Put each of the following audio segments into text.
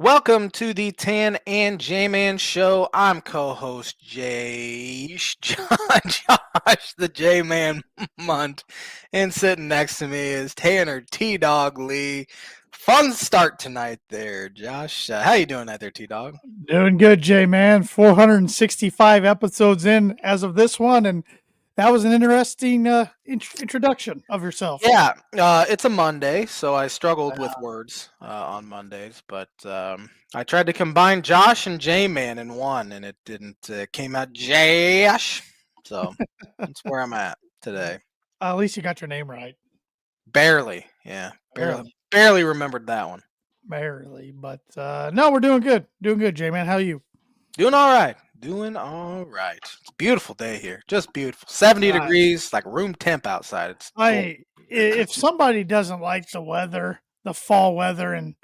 Welcome to the Tan and J-Man Show. I'm co-host Josh, the J-Man Munt, and sitting next to me is Tanner T-Dog Lee. Fun start tonight there, Josh. How you doing out there, T-Dog? Doing good, Jay, man. 465 episodes in as of this one, and that was an interesting introduction of yourself. Yeah, it's a Monday, so I struggled with words on Mondays, but I tried to combine Josh and J-Man in one, and it didn't. Came out Josh, so that's where I'm at today. At least you got your name right. Barely, yeah, barely remembered that one. Barely, but no, we're doing good. Doing good, Jay, man. How are you? Doing all right. Doing all right. It's a beautiful day here. Just beautiful. 70 degrees, like room temp outside. It's cool. If somebody doesn't like the weather, the fall weather in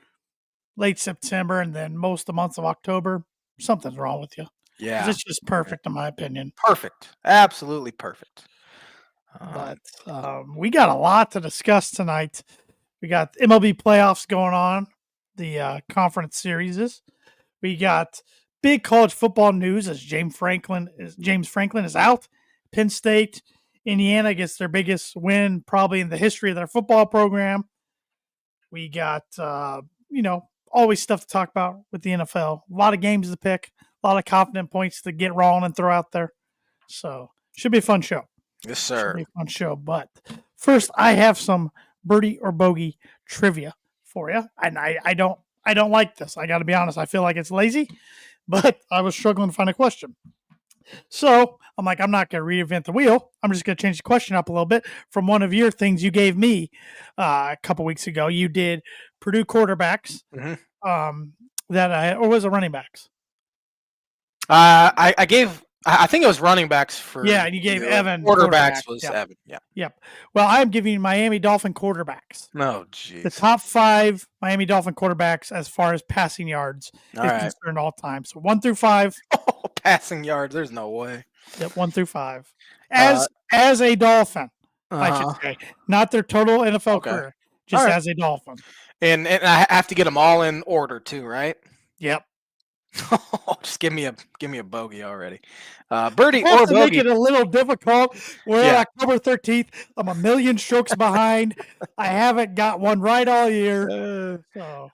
late September and then most of the months of October, something's wrong with you. Yeah. It's just perfect in my opinion. Perfect. Absolutely perfect. But we got a lot to discuss tonight. We got MLB playoffs going on, the conference series. We got big college football news as James Franklin is out. Penn State, Indiana gets their biggest win probably in the history of their football program. We got always stuff to talk about with the NFL. A lot of games to pick, a lot of confident points to get wrong and throw out there. So should be a fun show. Yes, sir. Should be a fun show. But first, I have some birdie or bogey trivia for you, and I don't like this. I got to be honest. I feel like it's lazy, but I was struggling to find a question. So I'm like, I'm not going to reinvent the wheel. I'm just going to change the question up a little bit from one of your things you gave me a couple weeks ago. You did Purdue quarterbacks. Or was it running backs? I gave. I think it was running backs for. Yeah, and you gave Evan. Quarterbacks was Evan. Yeah. Yep. Well, I'm giving Miami Dolphin quarterbacks. No, geez. The top 5 Miami Dolphin quarterbacks as far as passing yards is All right. concerned all time. So 1 through 5. Oh, passing yards. There's no way. Yep, 1 through 5. As a Dolphin, I should say, not their total NFL career, just as a Dolphin. And I have to get them all in order too, right? Yep. Just give me a bogey already. Birdie or bogey. Make it a little difficult. We're October 13th. I'm a million strokes behind. I haven't got one right all year.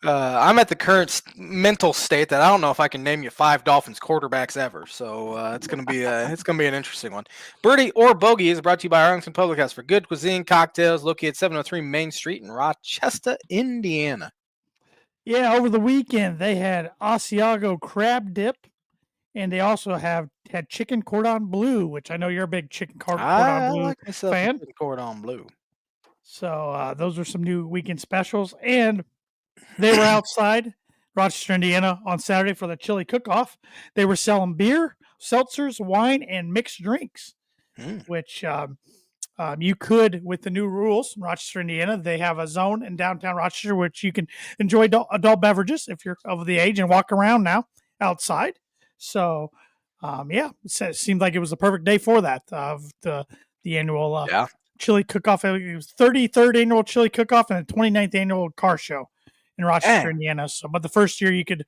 I'm at the current mental state that I don't know if I can name you 5 Dolphins quarterbacks ever. So it's gonna be an interesting one. Birdie or bogey is brought to you by Arlington Public House for good cuisine cocktails, located 703 Main Street in Rochester, Indiana. Yeah, over the weekend they had Asiago crab dip, and they also had chicken cordon bleu, which I know you're a big chicken cordon bleu fan. Chicken cordon bleu. So those are some new weekend specials, and they were outside Rochester, Indiana, on Saturday for the chili cook-off. They were selling beer, seltzers, wine, and mixed drinks, which you could, with the new rules in Rochester, Indiana, they have a zone in downtown Rochester which you can enjoy adult beverages if you're of the age and walk around now outside. So, it seemed like it was the perfect day for that, of the annual chili cook-off. It was 33rd annual chili cook-off and the 29th annual car show in Rochester, Indiana. So, but the first year you could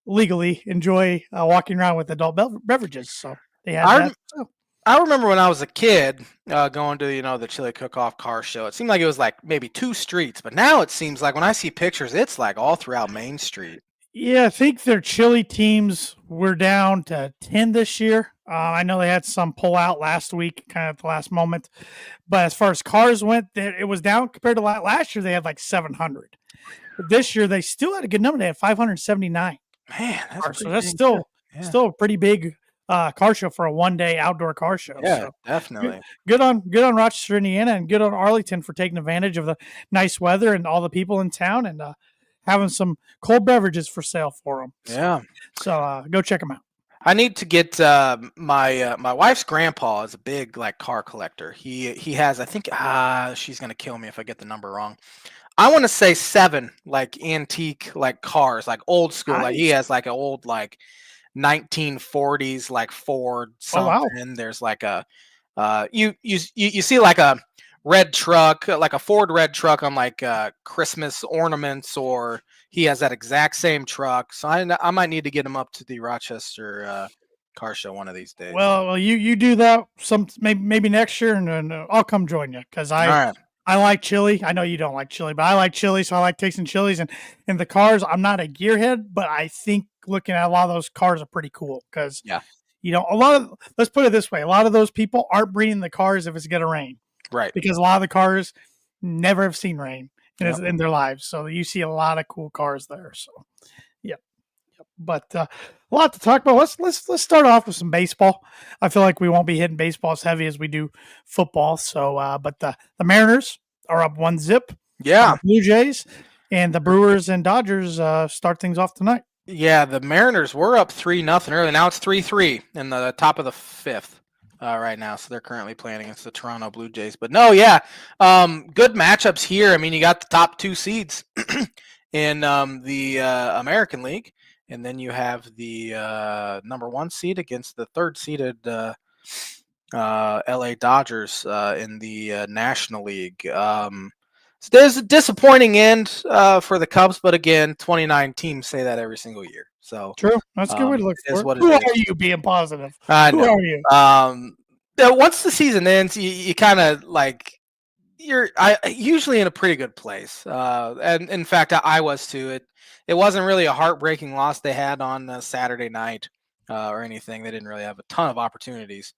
legally enjoy walking around with adult beverages. So they had that. I remember when I was a kid going to, the chili cook-off car show. It seemed like it was like maybe 2 streets, but now it seems like when I see pictures, it's like all throughout Main Street. Yeah, I think their chili teams were down to 10 this year. I know they had some pull out last week, kind of at the last moment. But as far as cars went, it was down compared to last year. They had like 700. But this year, they still had a good number. They had 579. Man, that's still a pretty big car show for a one-day outdoor car show. Yeah, so definitely. Good on Rochester, Indiana, and good on Arlington for taking advantage of the nice weather and all the people in town and having some cold beverages for sale for them. So go check them out. I need to get my wife's grandpa is a big like car collector. He has, I think she's gonna kill me if I get the number wrong. I want to say 7 like antique like cars, like old school. Nice. Like he has like an old like 1940s like Ford something. Oh, wow. There's like a you see like a red truck, like a Ford red truck on like Christmas ornaments, or he has that exact same truck. So I might need to get him up to the Rochester car show one of these days. Well, you do that maybe next year, and then I'll come join you because All right. I like chili. I know you don't like chili, but I like chili, so I like tasting chilies. And in the cars, I'm not a gearhead, but I think looking at a lot of those cars are pretty cool because Yeah. let's put it this way, a lot of those people aren't bringing the cars if it's going to rain, Right. because a lot of the cars never have seen rain Yep. in their lives, so you see a lot of cool cars there. So, yeah. But a lot to talk about. Let's start off with some baseball. I feel like we won't be hitting baseball as heavy as we do football. So, but the Mariners are up 1-0 on Yeah. the Blue Jays, and the Brewers and Dodgers start things off tonight. Yeah, the Mariners were up 3-0 early. Now it's 3-3 in the top of the fifth right now. So they're currently playing against the Toronto Blue Jays. But no, yeah, good matchups here. I mean, you got the top two seeds in the American League, and then you have the number one seed against the third seeded LA Dodgers in the National League. So there's a disappointing end for the Cubs, but again, 29 teams say that every single year. So True, that's a good way to look for it. Who are you being positive? Who are you? Once the season ends, you kind of like you're usually in a pretty good place, and in fact, I was too. It wasn't really a heartbreaking loss they had on Saturday night or anything. They didn't really have a ton of opportunities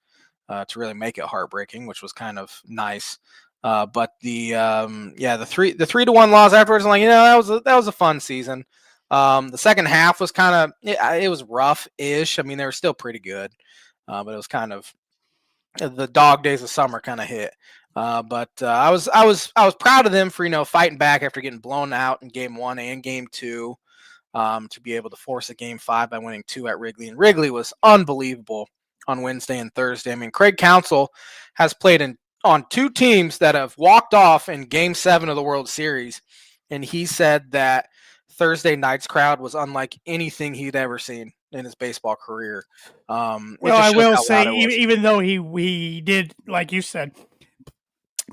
to really make it heartbreaking, which was kind of nice. But the 3-1 loss afterwards, I'm like, that was a fun season. The second half was kind of it was rough-ish. I mean, they were still pretty good, but it was kind of the dog days of summer kind of hit. But I was proud of them for fighting back after getting blown out in game 1 and game 2, to be able to force a game 5 by winning 2 at Wrigley. And Wrigley was unbelievable on Wednesday and Thursday. I mean, Craig Counsell has played on 2 teams that have walked off in game 7 of the World Series, and he said that Thursday night's crowd was unlike anything he'd ever seen in his baseball career. Well, I will say, even though he did, like you said,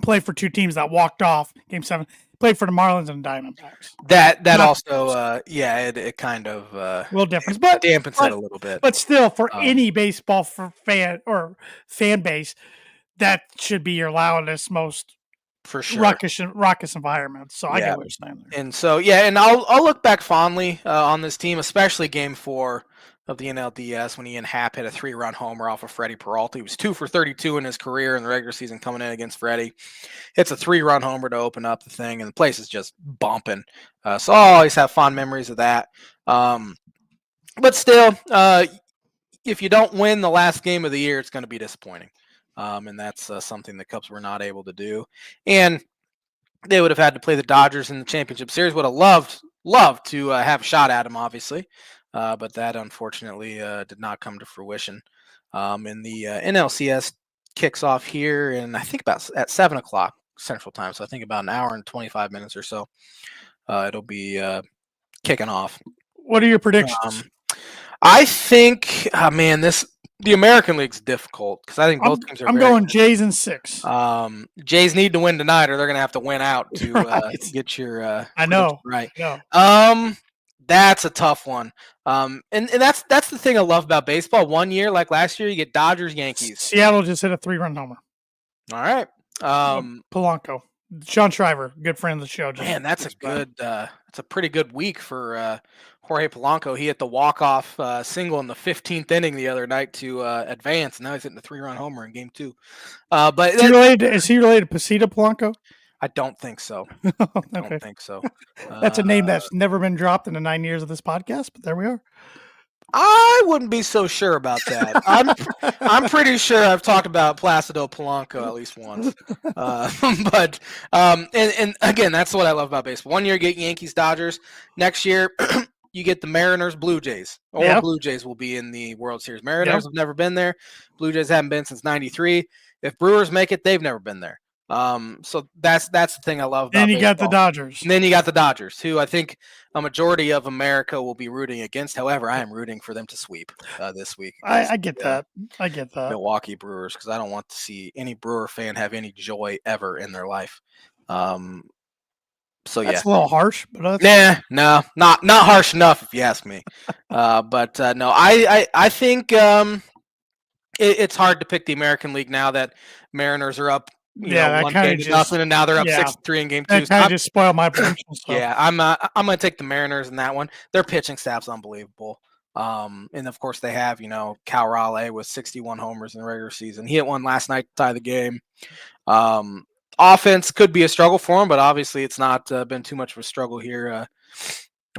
play for 2 teams that walked off game 7, played for the Marlins and Diamondbacks. That also, it kind of a little difference, but dampens it a little bit. But still, for any baseball fan or fan base, that should be your loudest, most for sure raucous environment. So I get what you're saying there. And so and I'll look back fondly on this team, especially game 4 of the NLDS when Ian Happ hit a 3-run homer off of Freddie Peralta. He was 2 for 32 in his career in the regular season coming in against Freddie. Hits a 3-run homer to open up the thing, and the place is just bumping. So I'll always have fond memories of that. But still, if you don't win the last game of the year, it's going to be disappointing. And that's something the Cubs were not able to do. And they would have had to play the Dodgers in the championship series. Would have loved to have a shot at them, obviously. But that unfortunately did not come to fruition. And the NLCS kicks off here, and I think about at 7 o'clock Central Time. So I think about an hour and 25 minutes or so. It'll be kicking off. What are your predictions? I think, the American League's difficult because I think both teams are. I'm going Jays in 6. Jays need to win tonight, or they're going to have to win out to get your. I know. Right. That's a tough one. And that's the thing I love about baseball. One year, like last year, you get Dodgers, Yankees. Seattle just hit a 3-run homer. All right. Polanco. Sean Shriver, good friend of the show. Man, that's a pretty good week for Jorge Polanco. He hit the walk-off single in the 15th inning the other night to advance. Now he's hitting the 3-run homer in game 2. But is he related to Pasita Polanco? I don't think so. Okay. I don't think so. That's a name that's never been dropped in the 9 years of this podcast, but there we are. I wouldn't be so sure about that. I'm pretty sure I've talked about Placido Polanco at least once. But and again, that's what I love about baseball. One year you get Yankees, Dodgers. Next year you get the Mariners, Blue Jays. Blue Jays will be in the World Series. Mariners have never been there. Blue Jays haven't been since '93. If Brewers make it, they've never been there. So that's the thing I love Then about you got the baseball. Dodgers. And then you got the Dodgers, who I think a majority of America will be rooting against. However, I am rooting for them to sweep this week against I get that. I get that. Milwaukee Brewers because I don't want to see any Brewer fan have any joy ever in their life. So yeah, That's a little harsh, but no, not harsh enough if you ask me. But no, I think it's hard to pick the American League now that Mariners are up, yeah, that one kind game of to just nothing, and now they're up yeah, 6-3 in game two. that So kind of just spoiled my prediction. So yeah, I'm gonna take the Mariners in that one. Their pitching staff's unbelievable. And of course they have, Cal Raleigh with 61 homers in the regular season. He hit one last night to tie the game. Um, Offense could be a struggle for him, but obviously it's not been too much of a struggle here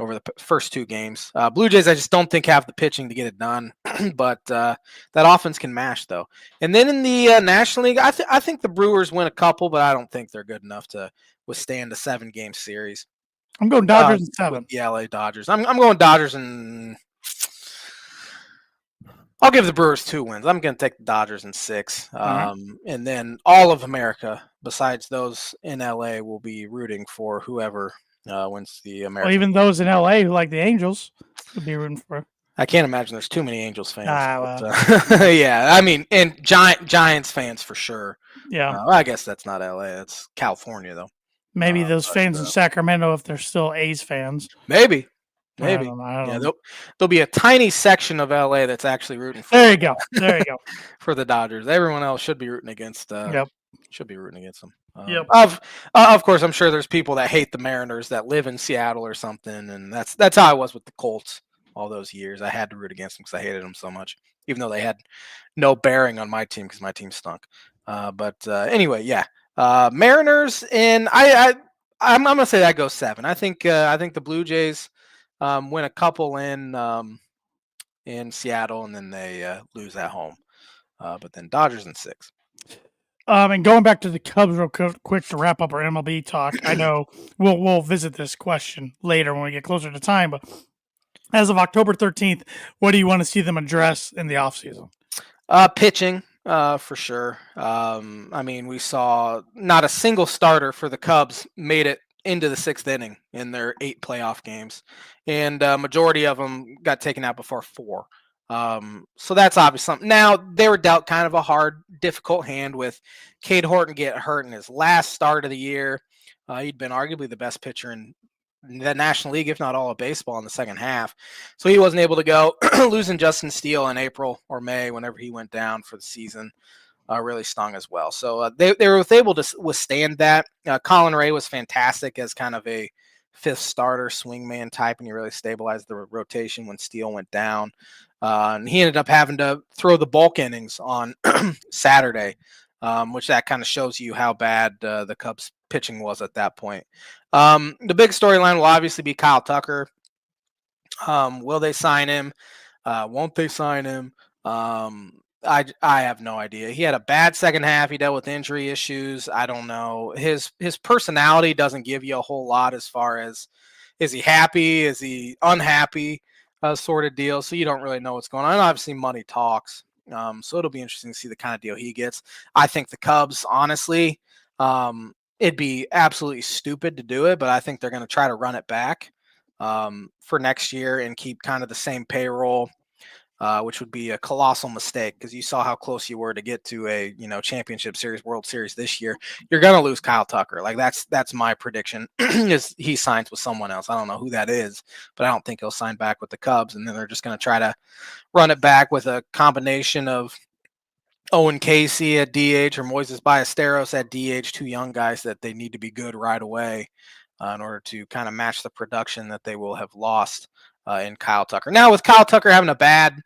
over the first two games. Blue Jays, I just don't think have the pitching to get it done, but that offense can mash though. And then in the National League, I think the Brewers win a couple, but I don't think they're good enough to withstand a 7-game series I'm going Dodgers in with 7. the LA Dodgers. I'm going Dodgers, and I'll give the Brewers 2 wins. I'm going to take the Dodgers in 6. Right. And then all of America, besides those in LA, will be rooting for whoever wins the American. Well, even those in LA who like the Angels would be rooting for. I can't imagine there's too many Angels fans. Well, yeah, I mean, and Giants fans for sure. yeah, Well, I guess that's not LA. That's California, though. maybe those fans in Sacramento, if they're still A's fans. Maybe. I don't know. There'll be a tiny section of LA that's actually rooting for. There you go. There you go. For the Dodgers. Everyone else should be rooting against. Yep. Should be rooting against them. Yep. Of course, I'm sure there's people that hate the Mariners that live in Seattle or something, and that's how I was with the Colts all those years. I had to root against them because I hated them so much, even though they had no bearing on my team because my team stunk. But anyway, yeah, Mariners, and I'm gonna say that goes 7. I think the Blue Jays win a couple in Seattle, and then they lose at home. But then Dodgers in 6. And going back to the Cubs real quick to wrap up our MLB talk. I know we'll visit this question later when we get closer to time, but as of October 13th, what do you want to see them address in the offseason? Pitching, for sure. I mean, we saw not a single starter for the Cubs made it into the 6th inning in their 8 playoff games, and majority of them got taken out before 4. So that's obvious something. Now they were dealt kind of a hard, difficult hand with Cade Horton getting hurt in his last start of the year. He'd been arguably the best pitcher in the National League, if not all of baseball, in the second half. So he wasn't able to go. Losing Justin Steele in April or May, whenever he went down for the season, really stung as well. So they were able to withstand that. Colin Ray was fantastic as kind of a 5th starter swingman type, and he really stabilized the rotation when Steele went down. And he ended up having to throw the bulk innings on Saturday, which that kind of shows you how bad the Cubs pitching was at that point. The big storyline will obviously be Kyle Tucker. Will they sign him? Won't they sign him? I have no idea. He had a bad second half. He dealt with injury issues. I don't know. His personality doesn't give you a whole lot as far as, is he happy? Is he unhappy? Sort of deal. So you don't really know what's going on. Obviously, money talks. So it'll be interesting to see the kind of deal he gets. I think the Cubs, honestly, it'd be absolutely stupid to do it, but I think they're going to try to run it back for next year and keep kind of the same payroll, which would be a colossal mistake because you saw how close you were to get to a championship series, World Series this year. You're going to lose Kyle Tucker. Like that's my prediction is he signs with someone else. I don't know who that is, but I don't think he'll sign back with the Cubs. And then they're just going to try to run it back with a combination of Owen Casey at DH or Moises Ballesteros at DH, 2 young guys that they need to be good right away in order to kind of match the production that they will have lost in Kyle Tucker. Now, with Kyle Tucker having a bad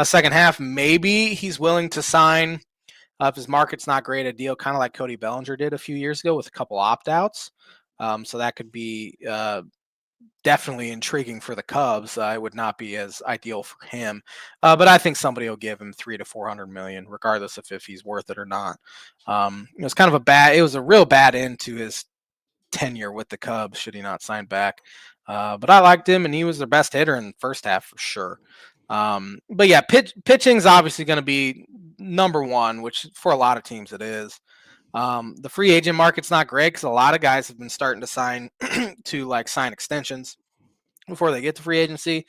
second half, maybe he's willing to sign, if his market's not great, a deal kind of like Cody Bellinger did a few years ago with a couple opt-outs. So that could be definitely intriguing for the Cubs. It would not be as ideal for him, but I think somebody will give him $300 to $400 million, regardless of if he's worth it or not. It was kind of it was a real bad end to his tenure with the Cubs should he not sign back. But I liked him, and he was their best hitter in the first half for sure. But yeah, pitching is obviously going to be number one, which for a lot of teams it is. The free agent market's not great because a lot of guys have been starting to sign sign extensions before they get to free agency.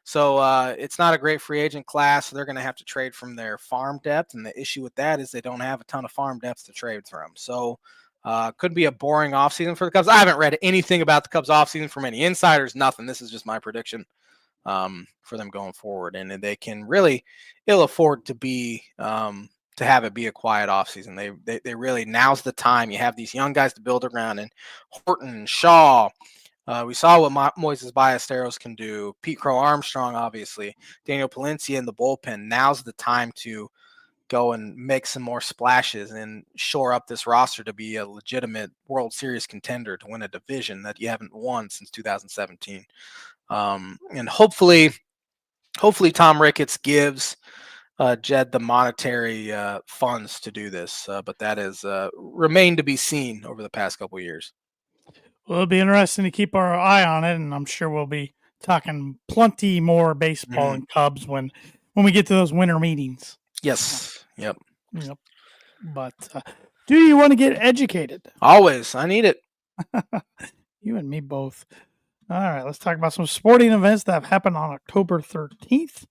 So it's not a great free agent class. So they're going to have to trade from their farm depth, and the issue with that is they don't have a ton of farm depth to trade from. So could be a boring offseason for the Cubs. I haven't read anything about the Cubs offseason from any insiders, nothing. This is just my prediction for them going forward, and they can really ill afford to be to have it be a quiet offseason. They really, now's the time. You have these young guys to build around, and Horton, Shaw. We saw what Moises Ballesteros can do. Pete Crow Armstrong, obviously. Daniel Palencia in the bullpen. Now's the time to go and make some more splashes and shore up this roster to be a legitimate World Series contender to win a division that you haven't won since 2017. And hopefully Tom Ricketts gives Jed the monetary funds to do this, but that has remained to be seen over the past couple of years. Well, it'll be interesting to keep our eye on it, and I'm sure we'll be talking plenty more baseball and Cubs when we get to those winter meetings. Yes. Yep. But do you want to get educated? Always. I need it. You and me both. All right, let's talk about some sporting events that have happened on October 13th.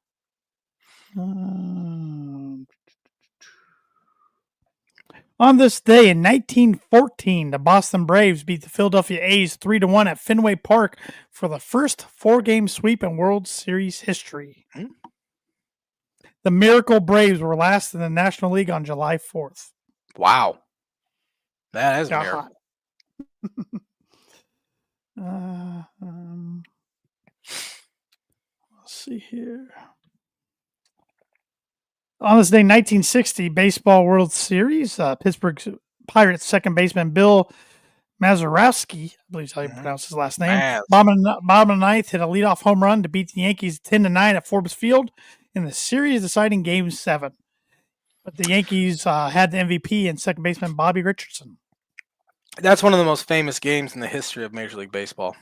On this day in 1914, the Boston Braves beat the Philadelphia A's 3-1 at Fenway Park for the first 4-game sweep in World Series history. Mm-hmm. The Miracle Braves were last in the National League on July 4th. Wow. That is a miracle. Let's see here. On this day, 1960, Baseball World Series, Pittsburgh Pirates second baseman Bill Mazeroski, I believe is how you pronounce his last name, bottom of the ninth, hit a leadoff home run to beat the Yankees 10-9 at Forbes Field in the series deciding Game 7. But the Yankees had the MVP and second baseman Bobby Richardson. That's one of the most famous games in the history of Major League Baseball.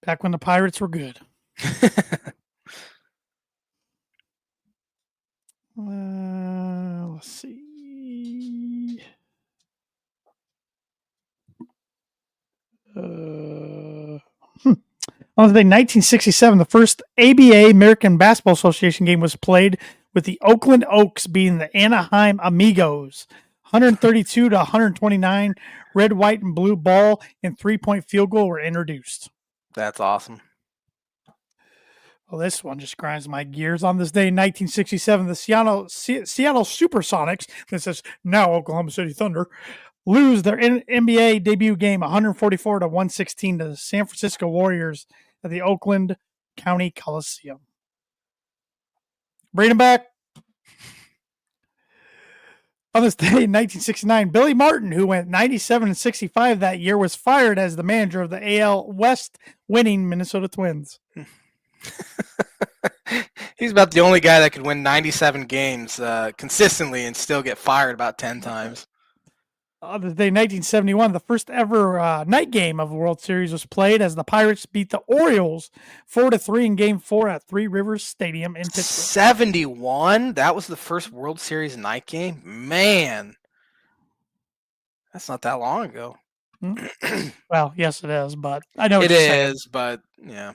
Back when the Pirates were good. Let's see. On the day 1967, the first ABA, American Basketball Association game was played with the Oakland Oaks beating the Anaheim Amigos 132 to 129. Red, white, and blue ball and 3-point field goal were introduced. That's awesome. Well, this one just grinds my gears. On this day in 1967, the Seattle Supersonics, this is now Oklahoma City Thunder, lose their NBA debut game 144 to 116 to the San Francisco Warriors at the Oakland County Coliseum. Bring them back. On this day in 1969, Billy Martin, who went 97-65 that year, was fired as the manager of the AL West winning Minnesota Twins. He's about the only guy that could win 97 games consistently and still get fired about 10 times. On this day, 1971, the first ever night game of the World Series was played as the Pirates beat the Orioles 4-3 in Game 4 at Three Rivers Stadium in Pittsburgh. 71? That was the first World Series night game? Man, that's not that long ago. Well, yes, it is, but I know it is, but yeah.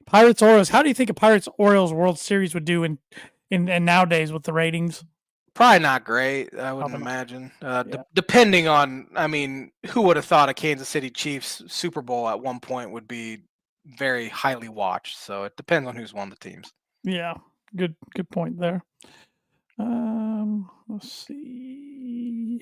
Pirates Orioles. How do you think a Pirates Orioles World Series would do in nowadays with the ratings? Probably not great, I wouldn't imagine. Depending on, I mean, who would have thought a Kansas City Chiefs Super Bowl at one point would be very highly watched. So it depends on who's won the teams. Yeah, good point there. Let's see.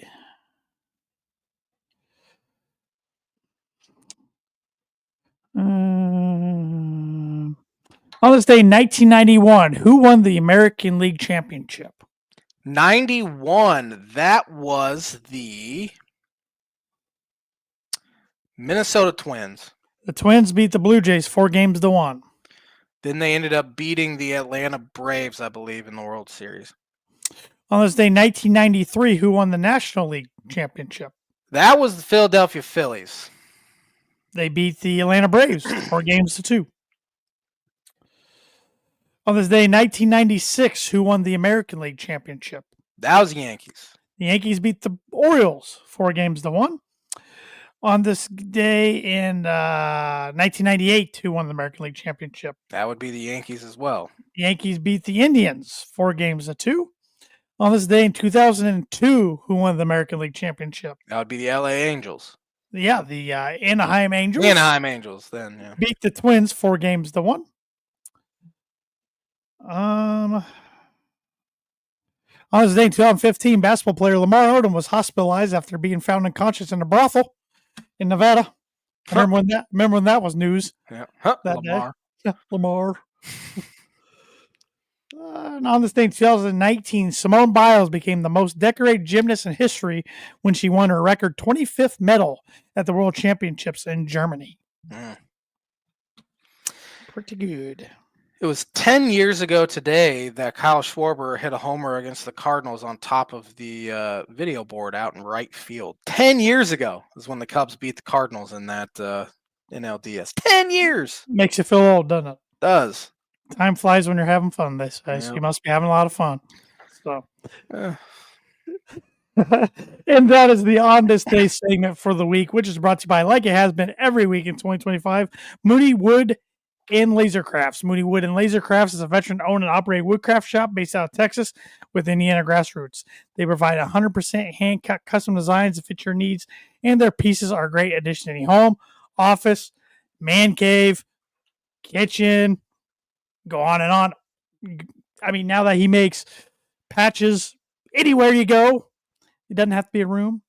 On this day, 1991, who won the American League Championship? 91. That was the Minnesota Twins. The Twins beat the Blue Jays 4-1. Then they ended up beating the Atlanta Braves, I believe, in the World Series. On this day, 1993, who won the National League Championship? That was the Philadelphia Phillies. They beat the Atlanta Braves 4-2. On this day, 1996, who won the American League Championship? That was the Yankees. The Yankees beat the Orioles 4-1. On this day in 1998, who won the American League Championship? That would be the Yankees as well. The Yankees beat the Indians 4-2. On this day in 2002, who won the American League Championship? That would be the LA Angels. Yeah, the Anaheim Angels. Anaheim Angels, then, yeah. Beat the Twins 4-1. On this day in 2015, basketball player Lamar Odom was hospitalized after being found unconscious in a brothel in Nevada. Remember when that was news? Yeah. That Lamar. day? Lamar. And on this day in 2019, Simone Biles became the most decorated gymnast in history when she won her record 25th medal at the World Championships in Germany. Pretty good. It was 10 years ago today that Kyle Schwarber hit a homer against the Cardinals on top of the video board out in right field. 10 years ago is when the Cubs beat the Cardinals in that NLDS. 10 years! Makes you feel old, doesn't it? Does. Time flies when you're having fun, they say. So Yeah. you must be having a lot of fun. So, and that is the On This Day segment for the week, which is brought to you by, like it has been every week in 2025, Moody Wood and Laser Crafts. Moody Wood and Laser Crafts is a veteran-owned and operated woodcraft shop based out of Texas with Indiana grassroots. They provide 100% hand-cut custom designs that fit your needs, and their pieces are a great addition to any home, office, man cave, kitchen, go on and on. I mean, now that he makes patches anywhere you go, it doesn't have to be a room.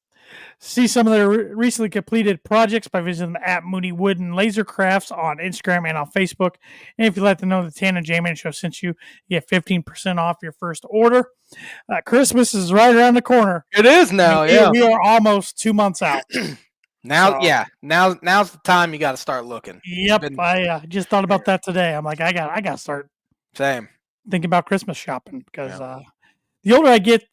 See some of their recently completed projects by visiting them at Moody Wood and Laser Crafts on Instagram and on Facebook. And if you let them know the Tan and J-Man Show sent you, you get 15% off your first order. Christmas is right around the corner. It is now, yeah. We are almost 2 months out. Now, so, now's the time you got to start looking. Yep, I just thought about that today. I'm like, I got to start thinking about Christmas shopping because the older I get,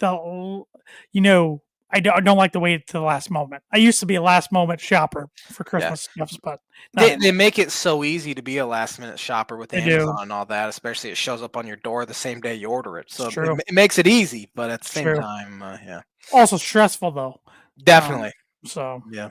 I don't like to wait to the last moment. I used to be a last moment shopper for Christmas stuff, but they make it so easy to be a last minute shopper with Amazon and all that, especially it shows up on your door the same day you order it. So it makes it easy, but at the same time, also stressful though. Definitely. So yeah,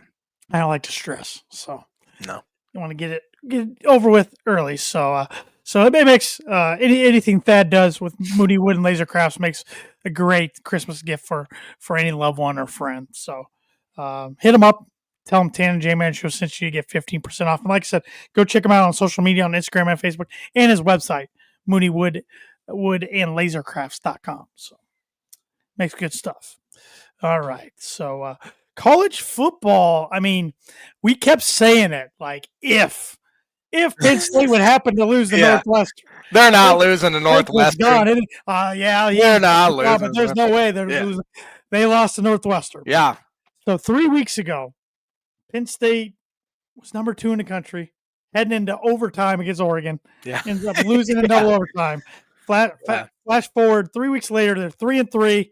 I don't like to stress. So no, you want to get it over with early. So it makes anything Thad does with Moody Wood and Laser Crafts makes a great Christmas gift for any loved one or friend. So hit them up. Tell them Tan and J-Man Show sent you get 15% off. And like I said, go check him out on social media on Instagram and Facebook and his website, Moody Wood and Lasercrafts.com. So makes good stuff. All right. So college football, I mean, we kept saying it like if Penn State would happen to lose the Northwestern. They're not losing to Northwestern. They're not losing. But there's no way they're losing. They lost to Northwestern. Yeah. So 3 weeks ago, Penn State was number 2 in the country, heading into overtime against Oregon. Yeah. Ends up losing in double overtime. Flash forward 3 weeks later, they're 3-3.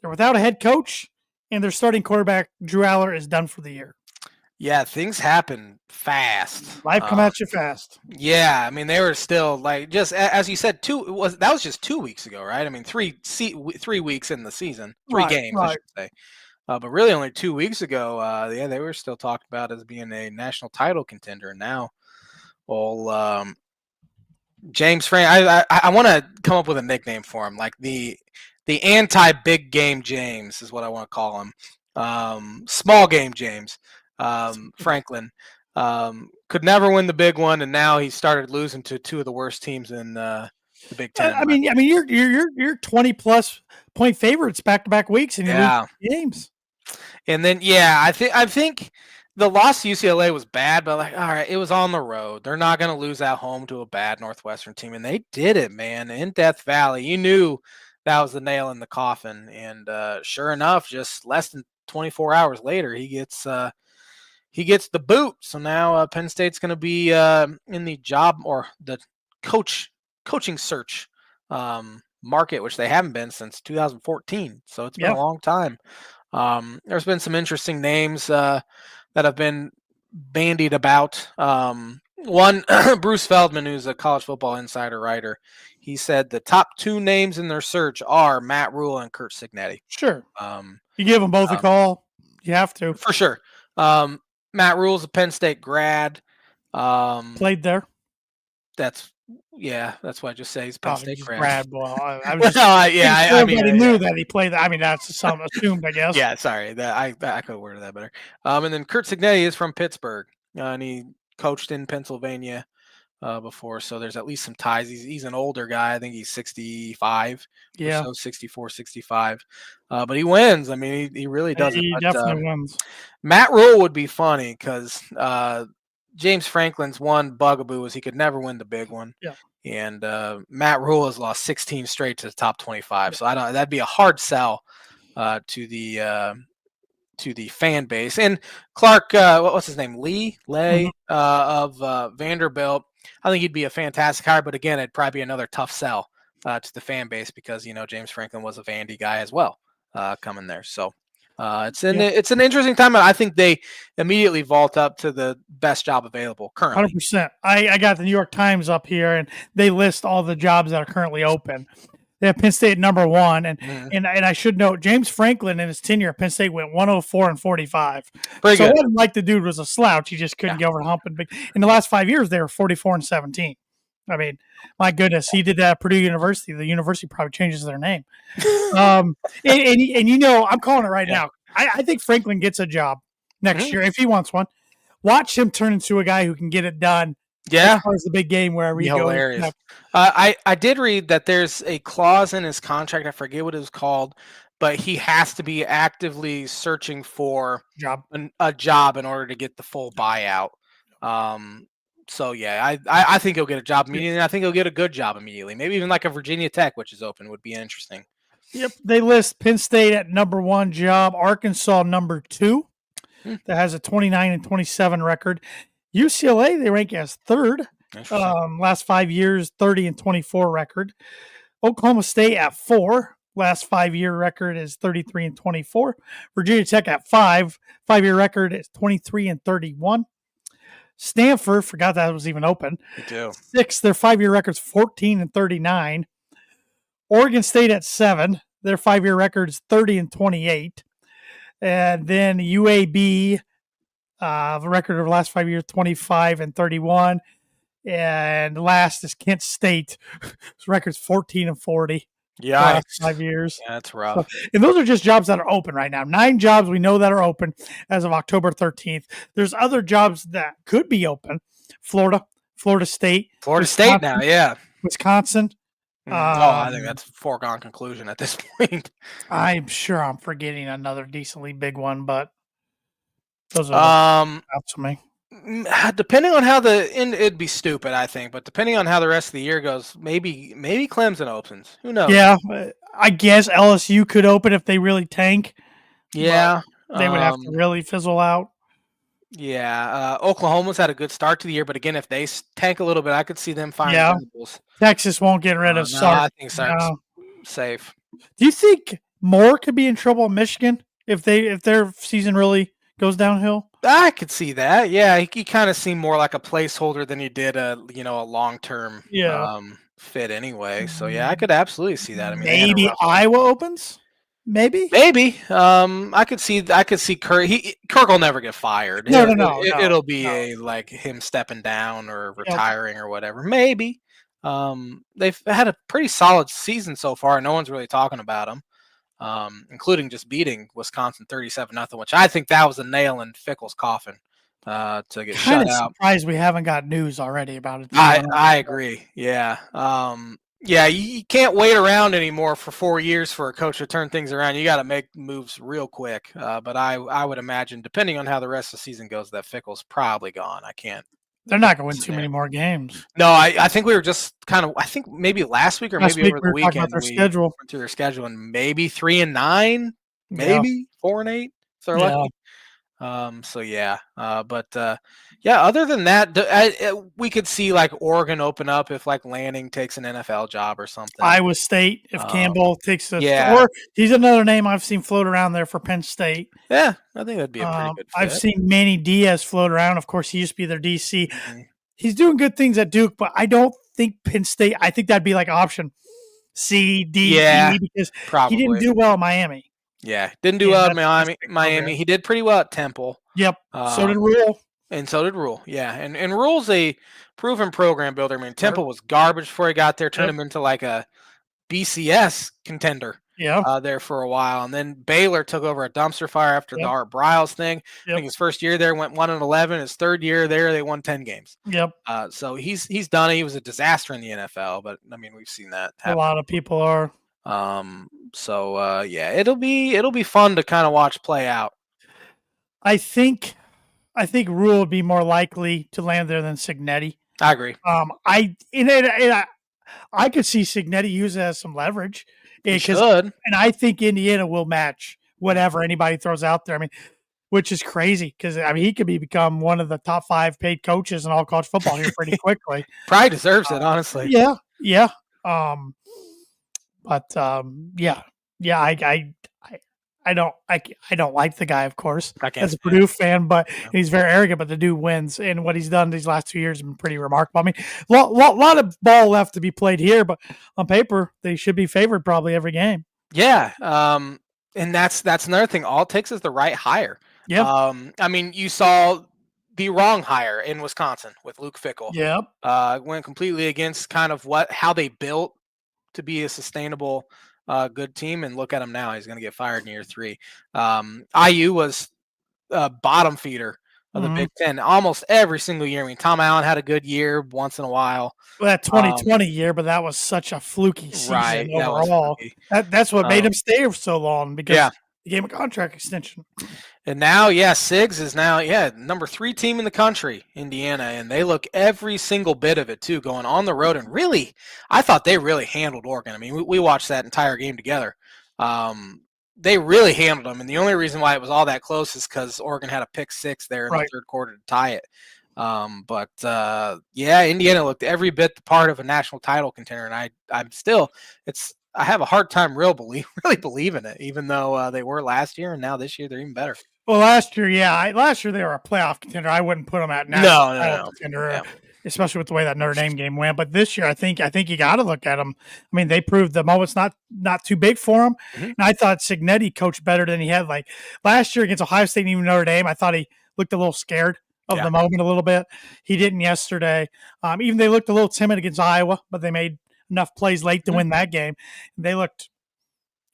They're without a head coach, and their starting quarterback, Drew Aller, is done for the year. Yeah, things happen fast. Life come at you fast. Yeah, I mean they were still like just as you said that was just 2 weeks ago, right? I mean 3 weeks in the season, 3 games, I should say. But really only 2 weeks ago, they were still talked about as being a national title contender. And now, James Frank, I want to come up with a nickname for him, like the anti-big game James is what I want to call him. Small game James. Franklin could never win the big one, and now he started losing to 2 of the worst teams in the Big Ten. I mean, you're 20+ point favorites back-to-back weeks, and you lose games. And then I think the loss to UCLA was bad, but like, all right, it was on the road. They're not going to lose at home to a bad Northwestern team, and they did it, man. In Death Valley, you knew that was the nail in the coffin, and sure enough, just less than 24 hours later, he gets the boot. So now Penn State's going to be in the job or the coaching search market, which they haven't been since 2014. So it's been a long time. There's been some interesting names that have been bandied about One, Bruce Feldman, who's a college football insider writer, he said the top two names in their search are Matt Rule and Kurt Signetti. Sure. Um, You give them both a call. You have to. for sure. Matt Rule's a Penn State grad. Played there. That's that's what I just say. He's a Penn Oh, State just grad. grad. Well, I was just yeah, I mean, everybody knew that he played. I mean, that's some assumed, I guess. Yeah, sorry, I could have worded that better. And then Kurt Signetti is from Pittsburgh, and he coached in Pennsylvania before, so there's at least some ties. He's an older guy. I think he's 65 or Yeah, so, 64, 65. But he wins. I mean, he really does it. he But definitely wins. Matt Rule would be funny because James Franklin's one bugaboo is he could never win the big one. Yeah. And Matt Rule has lost 16 straight to the top 25. So that'd be a hard sell to the fan base. And Clark, what's his name? Lay of Vanderbilt. I think he'd be a fantastic hire, but again, it'd probably be another tough sell to the fan base because James Franklin was a Vandy guy as well coming there. So it's an interesting time, and I think they immediately vault up to the best job available currently. 100%. I got the New York Times up here, and they list all the jobs that are currently open. They have Penn State at number one, and I should note James Franklin in his tenure at Penn State went 104 and 45. Pretty so good. It wasn't like the dude was a slouch; he just couldn't get over the hump. And in the last 5 years, they were 44 and 17. I mean, my goodness, he did that at Purdue University. The university probably changes their name. And I'm calling it right now. I think Franklin gets a job next year if he wants one. Watch him turn into a guy who can get it done. Yeah, as far as the big game wherever he goes. Hilarious. I did read that there's a clause in his contract. I forget what it was called, but he has to be actively searching for a job in order to get the full buyout. So yeah, I think he'll get a job immediately. I think he'll get a good job immediately. Maybe even like a Virginia Tech, which is open, would be interesting. Yep, they list Penn State at number one job, Arkansas number two, that has a 29 and 27 record. UCLA they rank as third. Last 5 years, 30 and 24 record. Oklahoma State at 4. Last 5-year record is 33 and 24. Virginia Tech at 5. 5-year record is 23 and 31. Stanford, forgot that was even open. Me too. 6, their 5-year record is 14 and 39. Oregon State at 7. Their 5-year record is 30 and 28. And then UAB, the record of the last 5 years, 25 and 31. And last is Kent State. His record's 14 and 40. Yeah, last 5 years. Yeah, that's rough. So, and those are just jobs that are open right now. 9 jobs we know that are open as of October 13th. There's other jobs that could be open. Florida State. Wisconsin, now, yeah. Wisconsin. I think that's a foregone conclusion at this point. I'm sure I'm forgetting another decently big one, but those are to me. Depending on how it'd be stupid, I think, but depending on how the rest of the year goes, maybe Clemson opens. Who knows? Yeah, I guess LSU could open if they really tank. Yeah, they would have to really fizzle out. Yeah, Oklahoma's had a good start to the year, but again, if they tank a little bit, I could see them finding variables. Texas won't get rid of Sark. I think Sark's safe. Do you think Moore could be in trouble in Michigan if their season really goes downhill? I could see that. Yeah, he kind of seemed more like a placeholder than he did a long-term fit anyway. So yeah, I could absolutely see that. I mean, maybe Iowa opens. Maybe. I could see Kirk. Kirk will never get fired. No. It'll be him stepping down or retiring or whatever. Maybe. They've had a pretty solid season so far. No one's really talking about them, including just beating Wisconsin 37-0, which I think that was a nail in Fickle's coffin to get shut out. Surprised we haven't got news already about it. I agree. Yeah. Yeah, you can't wait around anymore for 4 years for a coach to turn things around. You got to make moves real quick. But I would imagine, depending on how the rest of the season goes, that Fickle's probably gone. I can't. They're not going to win too many more games. No, I think we were just I think maybe last week or maybe over the weekend we went through their schedule, and maybe 3-9, maybe 4-8 if they're lucky. So yeah, other than that, we could see like Oregon open up if like Lanning takes an NFL job or something. Iowa State if Campbell takes or he's another name I've seen float around there for Penn State. Yeah, I think that'd be a pretty good fit. I've seen Manny Diaz float around. Of course, he used to be their DC. He's doing good things at Duke, but I don't think Penn State. I think that'd be like option C, D, Yeah, E because he didn't probably. do well at Miami, Yeah, didn't do and well at that's a Penn Miami. State Miami. program. He did pretty well at Temple. Yep. So did Um, Rule. and so did Rule. Yeah, and Rule's a proven program builder. I mean, Sure. Temple was garbage before he got there. Turned Yep. him into like a BCS contender Yeah. there for a while, and then Baylor took over a dumpster fire after the Yep. Art Briles thing. I Yep. think his first year there went 1-11. His third year there, they won 10 games. Yep. So he's done it. He was a disaster in the NFL, but I mean we've seen that A happen. lot of people are. Yeah, it'll be fun to kind of watch play out. I think Rule would be more likely to land there than Signetti. I agree. I could see Signetti use it as some leverage He because, should. and I think Indiana will match whatever anybody throws out there. I mean, which is crazy because I mean he could become one of the top 5 paid coaches in all college football here pretty quickly. Probably deserves it, honestly. Yeah, yeah. Yeah, yeah. I don't like the guy, of course, I can't as a stand it. Purdue fan, but Yeah. he's very arrogant. But the dude wins, and what he's done these last 2 years has been pretty remarkable. I mean, lot of ball left to be played here, but on paper they should be favored probably every game. Yeah. And that's another thing. All it takes is the right hire. Yeah, I mean, you saw the wrong hire in Wisconsin with Luke Fickell. yeah, Went completely against kind of how they built to be a sustainable, good team. And look at him now; he's going to get fired in year 3. IU was a bottom feeder of the mm-hmm. Big Ten almost every single year. I mean, Tom Allen had a good year once in a while. Well, that 2020 year, but that was such a fluky season Right, that was overall. fluky. That's what made him stay so long because he gave him a contract extension. And now, Sigs is now, number 3 team in the country, Indiana, and they look every single bit of it too, going on the road. And really, I thought they really handled Oregon. I mean, we watched that entire game together. They really handled them, and the only reason why it was all that close is because Oregon had a pick 6 there in the third quarter to tie it. Indiana looked every bit the part of a national title contender, and I have a hard time really believing it, even though they were last year, and now this year they're even better. Well, last year they were a playoff contender. I wouldn't put them at national title contender, especially with the way that Notre Dame game went. But this year, I think you got to look at them. I mean, they proved the moment's not too big for them. Mm-hmm. And I thought Signetti coached better than he had. Like last year against Ohio State and even Notre Dame, I thought he looked a little scared of the moment a little bit. He didn't yesterday. Even they looked a little timid against Iowa, but they made enough plays late to win that game. They looked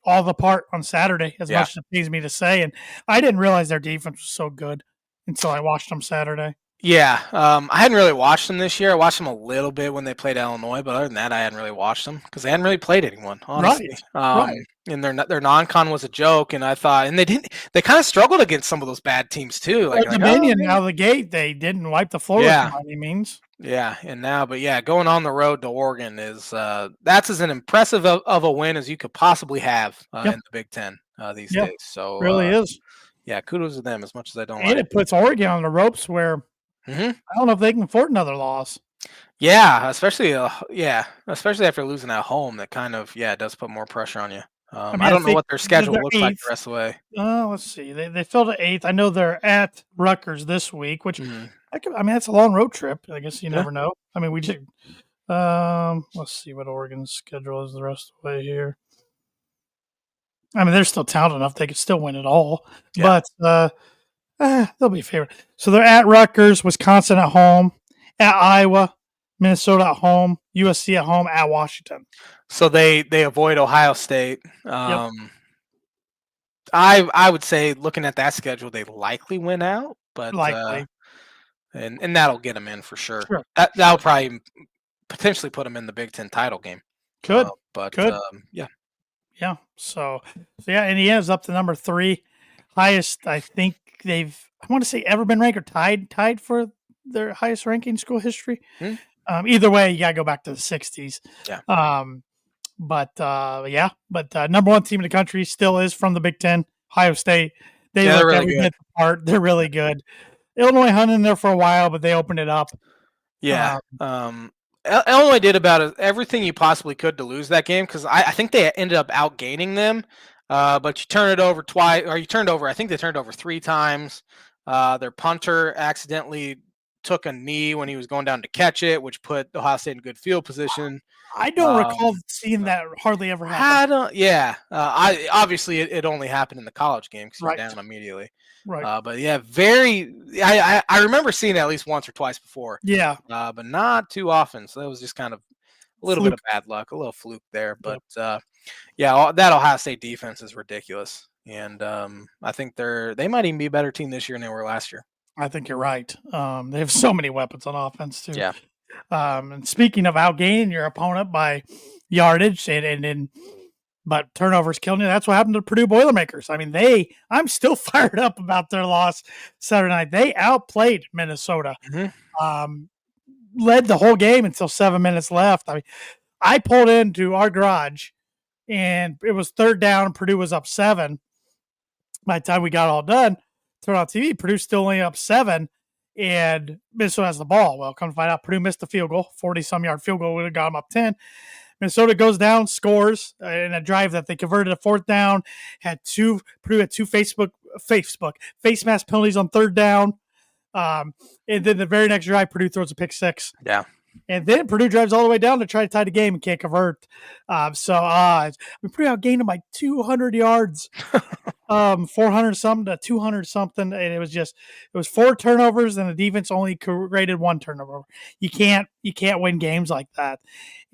all the part on Saturday, as much as it pleased me to say. And I didn't realize their defense was so good until I watched them Saturday. Yeah, I hadn't really watched them this year. I watched them a little bit when they played Illinois, but other than that, I hadn't really watched them because they hadn't really played anyone, honestly. Right. And their non-con was a joke, and I thought, and they kind of struggled against some of those bad teams too. Like Dominion out of the gate, they didn't wipe the floor with them by any means. Yeah, and now, going on the road to Oregon is that's as an impressive of a win as you could possibly have in the Big Ten these days. So really is. Yeah, kudos to them. As much as I don't, and it puts Oregon on the ropes where I don't know if they can afford another loss. Yeah, especially after losing at home. That kind of does put more pressure on you. I don't know what their schedule looks like the rest of the way. Let's see. They filled at 8th. I know they're at Rutgers this week, which that's a long road trip. I guess you never know. I mean, we did. Let's see what Oregon's schedule is the rest of the way here. I mean, they're still talented enough; they could still win it all. But they'll be favored. So they're at Rutgers, Wisconsin at home, at Iowa, Minnesota at home, USC at home, at Washington. So they avoid Ohio State. I would say, looking at that schedule, they likely win out, but likely, and that'll get them in for sure. That'll probably potentially put them in the Big Ten title game. Could. Yeah. So Indiana's up to number 3, highest I think I want to say ever been ranked or tied for their highest ranking in school history. Either way, you gotta go back to the 60s. But number 1 team in the country still is from the Big Ten, Ohio State. They look really every bit apart. They're really good. Illinois hung in there for a while, but they opened it up. Yeah. Illinois did about everything you possibly could to lose that game because I think they ended up outgaining them. But you turn it over twice, or I think they turned over 3 times. Their punter accidentally took a knee when he was going down to catch it, which put Ohio State in good field position. I don't recall seeing that hardly ever happen. I don't. Yeah, I obviously it only happened in the college game because Right. you're down immediately. Right. But yeah, very. I remember seeing it at least once or twice before. Yeah. But not too often. So that was just kind of a little bit of bad luck, a little fluke there. But yeah, that Ohio State defense is ridiculous, and I think they might even be a better team this year than they were last year. I think you're right. They have so many weapons on offense too. Yeah. And speaking of outgaining your opponent by yardage but turnovers killing you, that's what happened to Purdue Boilermakers. I mean, I'm still fired up about their loss Saturday night. They outplayed Minnesota. Mm-hmm. Led the whole game until 7 minutes left. I mean, I pulled into our garage and it was third down. Purdue was up 7. By the time we got all done, turned on TV, Purdue still only up 7, and Minnesota has the ball. Well, come to find out, Purdue missed the field goal. 40-some yard field goal would have got them up 10. Minnesota goes down, scores in a drive that they converted a fourth down. Purdue had two face mask penalties on third down. And then the very next drive, Purdue throws a pick 6. Yeah. And then Purdue drives all the way down to try to tie the game and can't convert. Purdue outgained them by 200 yards. 400 something to 200 something, and it was 4 turnovers, and the defense only created 1 turnover. You can't win games like that.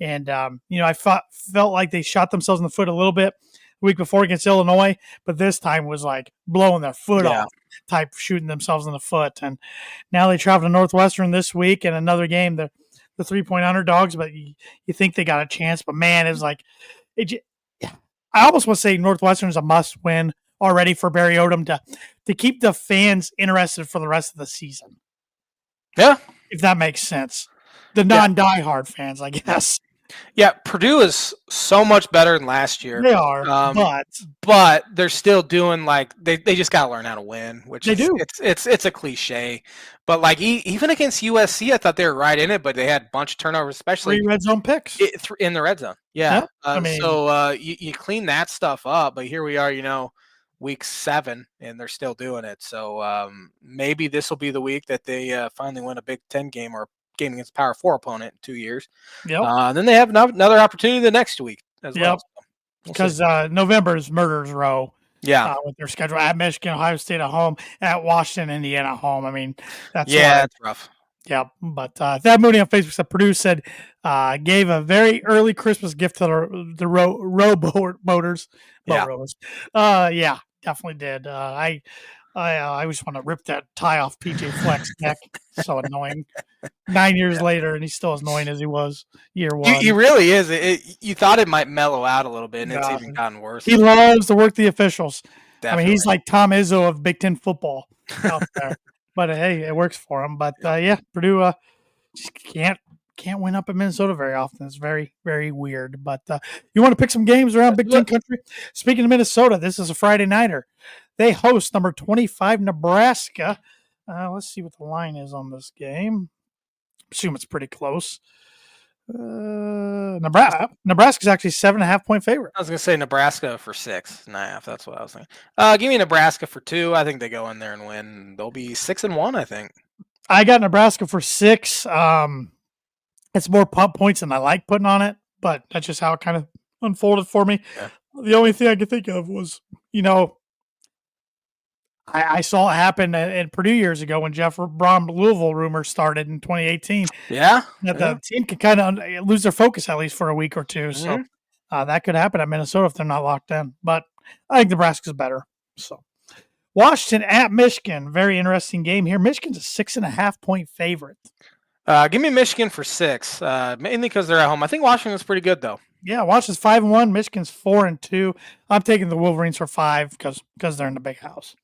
And I felt like they shot themselves in the foot a little bit the week before against Illinois, but this time was like blowing their foot off, type shooting themselves in the foot. And now they travel to Northwestern this week in another game. The 3-point underdogs, but you think they got a chance, but man, it was like I almost want to say Northwestern is a must win already for Barry Odom to keep the fans interested for the rest of the season. Yeah. If that makes sense. The non-diehard fans, I guess. Yeah, Purdue is so much better than last year. They are, but they're still doing like they just got to learn how to win, which they do. It's a cliche, but like even against USC, I thought they were right in it, but they had a bunch of turnovers, especially 3 red zone picks in the red zone. Yeah, yep. You clean that stuff up, but here we are, week 7, and they're still doing it. So maybe this will be the week that they finally win a Big Ten game or game against a Power 4 opponent in 2 years. Yep. Then they have another opportunity the next week as well. Because November is Murder's Row. Yeah. With their schedule at Michigan, Ohio State at home, at Washington, Indiana at home. I mean, that's rough. Yeah, but Thad Mooney on Facebook said Purdue gave a very early Christmas gift to the rowboaters. Yeah, definitely did. I just want to rip that tie off PJ Fleck's neck. So annoying. 9 years later, and he's still as annoying as he was year 1. He really is. You thought it might mellow out a little bit, and it's even gotten worse. He loves to work the officials. Definitely. I mean, he's like Tom Izzo of Big Ten football out there. But hey, it works for him. But Purdue just can't win up in Minnesota very often. It's very, very weird. But you want to pick some games around Big Ten country? Speaking of Minnesota, this is a Friday nighter. They host number 25 Nebraska. Let's see what the line is on this game. Assume it's pretty close. Nebraska's actually 7.5-point favorite. I was gonna say Nebraska for 6.5. That's what I was thinking. Give me Nebraska for 2. I think they go in there and win. They'll be 6-1. I think. I got Nebraska for 6. It's more points than I like putting on it, but that's just how it kind of unfolded for me. Yeah. The only thing I could think of was, I saw it happen at Purdue years ago when Jeff Brom Louisville rumors started in 2018. Yeah. That the team could kind of lose their focus at least for a week or two. Mm-hmm. So that could happen at Minnesota if they're not locked in. But I think Nebraska's better. So Washington at Michigan. Very interesting game here. Michigan's a 6.5-point favorite. Give me Michigan for 6, mainly because they're at home. I think Washington's pretty good, though. Yeah, Washington's 5-1. Michigan's 4-2. I'm taking the Wolverines for 5 because they're in the big house.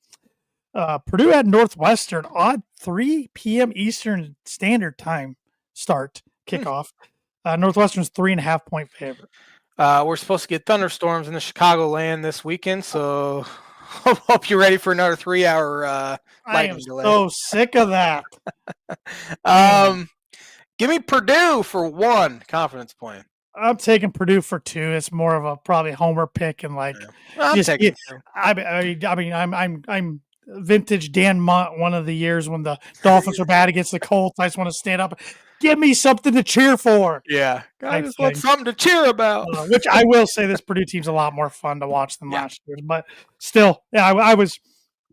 Purdue at Northwestern, odd 3 p.m. Eastern Standard Time start kickoff. Northwestern's 3.5-point favorite. We're supposed to get thunderstorms in the Chicagoland this weekend, so hope you're ready for another 3-hour lightning delay. I am so sick of that. Give me Purdue for 1 confidence point. I'm taking Purdue for 2. It's more of a probably homer pick and like. Yeah. I'm taking. I mean, I'm vintage Dan Munt one of the years when the Dolphins were bad against the Colts. I just want to stand up, give me something to cheer for. Yeah, I Type just want thing. something to cheer about. Which I will say, this Purdue team's a lot more fun to watch than Yeah. last year's. But still, yeah, I was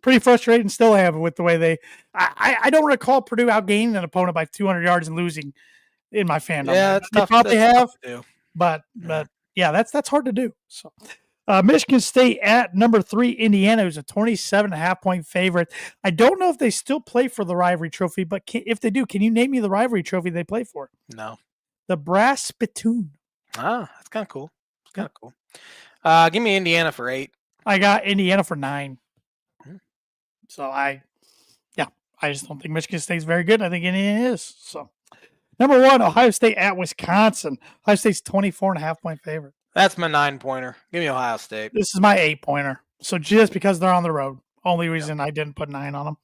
pretty frustrated and still am with the way they. I don't recall Purdue outgaining an opponent by 200 yards and losing in my fandom. Yeah, that's They tough. probably That's tough have, to do. but yeah, that's hard to do. So. Michigan State at number 3, Indiana, who's a 27.5-point favorite. I don't know if they still play for the rivalry trophy, but if they do, can you name me the rivalry trophy they play for? No. The Brass Spittoon. Ah, that's kind of cool. It's kind of cool. Give me Indiana for 8. I got Indiana for 9. Hmm. So I just don't think Michigan State's very good. I think Indiana is. So number 1, Ohio State at Wisconsin. Ohio State's 24.5-point favorite. That's my 9-pointer. Give me Ohio State. This is my 8-pointer. So just because they're on the road, only reason I didn't put 9 on them.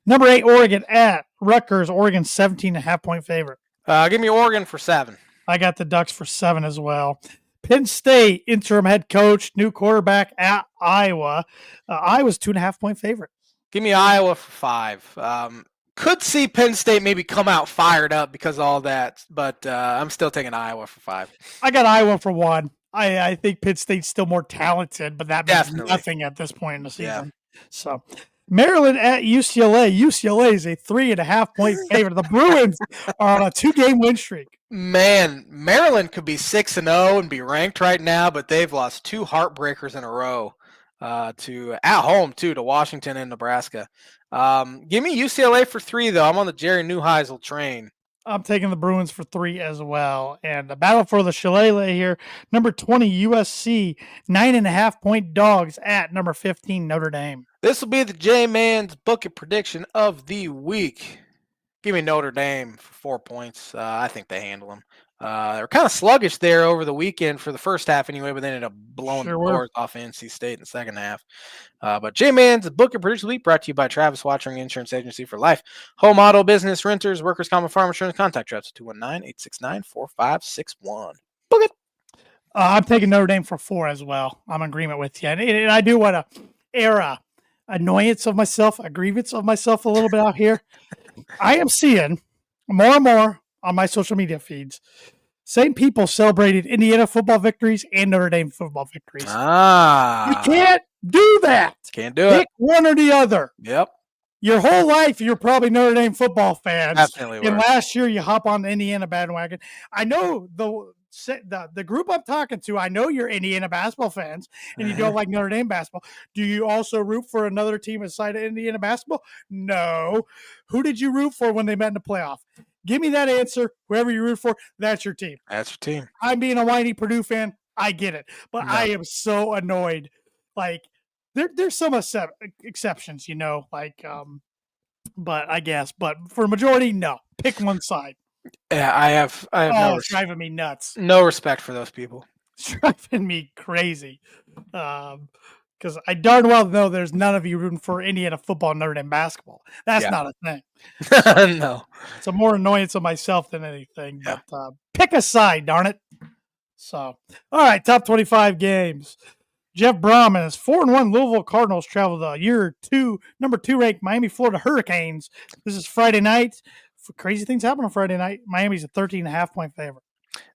Number 8, Oregon at Rutgers. Oregon 17.5-point favorite. Give me Oregon for 7. I got the Ducks for 7 as well. Penn State interim head coach, new quarterback at Iowa. Iowa's 2.5-point favorite. Give me Iowa for 5. Could see Penn State maybe come out fired up because of all that, but I'm still taking Iowa for 5. I got Iowa for 1. I think Penn State's still more talented, but that means Definitely. nothing at this point in the season. Yeah. So Maryland at UCLA. UCLA is a 3.5-point favorite. The Bruins are on a 2-game win streak. Man, Maryland could be 6-0 and be ranked right now, but they've lost 2 heartbreakers in a row to at home too to Washington and Nebraska. Give me UCLA for 3 though. I'm on the Jerry Neuheisel train. I'm taking the Bruins for 3 as well. And the battle for the Shillelagh here. Number 20, USC, 9.5-point dogs at number 15, Notre Dame. This will be the J-Man's bucket prediction of the week. Give me Notre Dame for 4 points. I think they handle them. They were kind of sluggish there over the weekend for the first half anyway, but they ended up blowing the doors off NC State in the second half. But J-Man's bucket prediction of the week brought to you by Travis Watching Insurance Agency for Life. Home, auto, business, renters, workers' common, farm insurance. Contact Travis at 219-869-4561. Book it. I'm taking Notre Dame for 4 as well. I'm in agreement with you. And I do want to air a annoyance of myself, a grievance of myself a little bit out here. I am seeing more and more on my social media feeds, same people celebrated Indiana football victories and Notre Dame football victories. You can't do that. Can't do it. Pick one or the other. Yep. Your whole life, you're probably Notre Dame football fans. Definitely. And last year, you hop on the Indiana bandwagon. I know the group I'm talking to, I know you're Indiana basketball fans and you don't like Notre Dame basketball. Do you also root for another team aside of Indiana basketball? No. Who did you root for when they met in the playoff? Give me that answer. Whoever you root for, that's your team. That's your team. I'm being a whiny Purdue fan. I get it. But I am so annoyed. Like, there's some exceptions, you know, like, but I guess. But for majority, no. Pick one side. Yeah, I have it's driving me nuts. No respect for those people. It's driving me crazy. Because I darn well know there's none of you rooting for Indiana football and Notre Dame basketball. That's not a thing. No. It's a more annoyance of myself than anything. But pick a side, darn it. So, all right, top 25 games. Jeff Brom and his 4-1 Louisville Cardinals travel the number 2 ranked Miami, Florida Hurricanes. This is Friday night. Crazy things happen on Friday night. Miami's a 13.5-point favorite.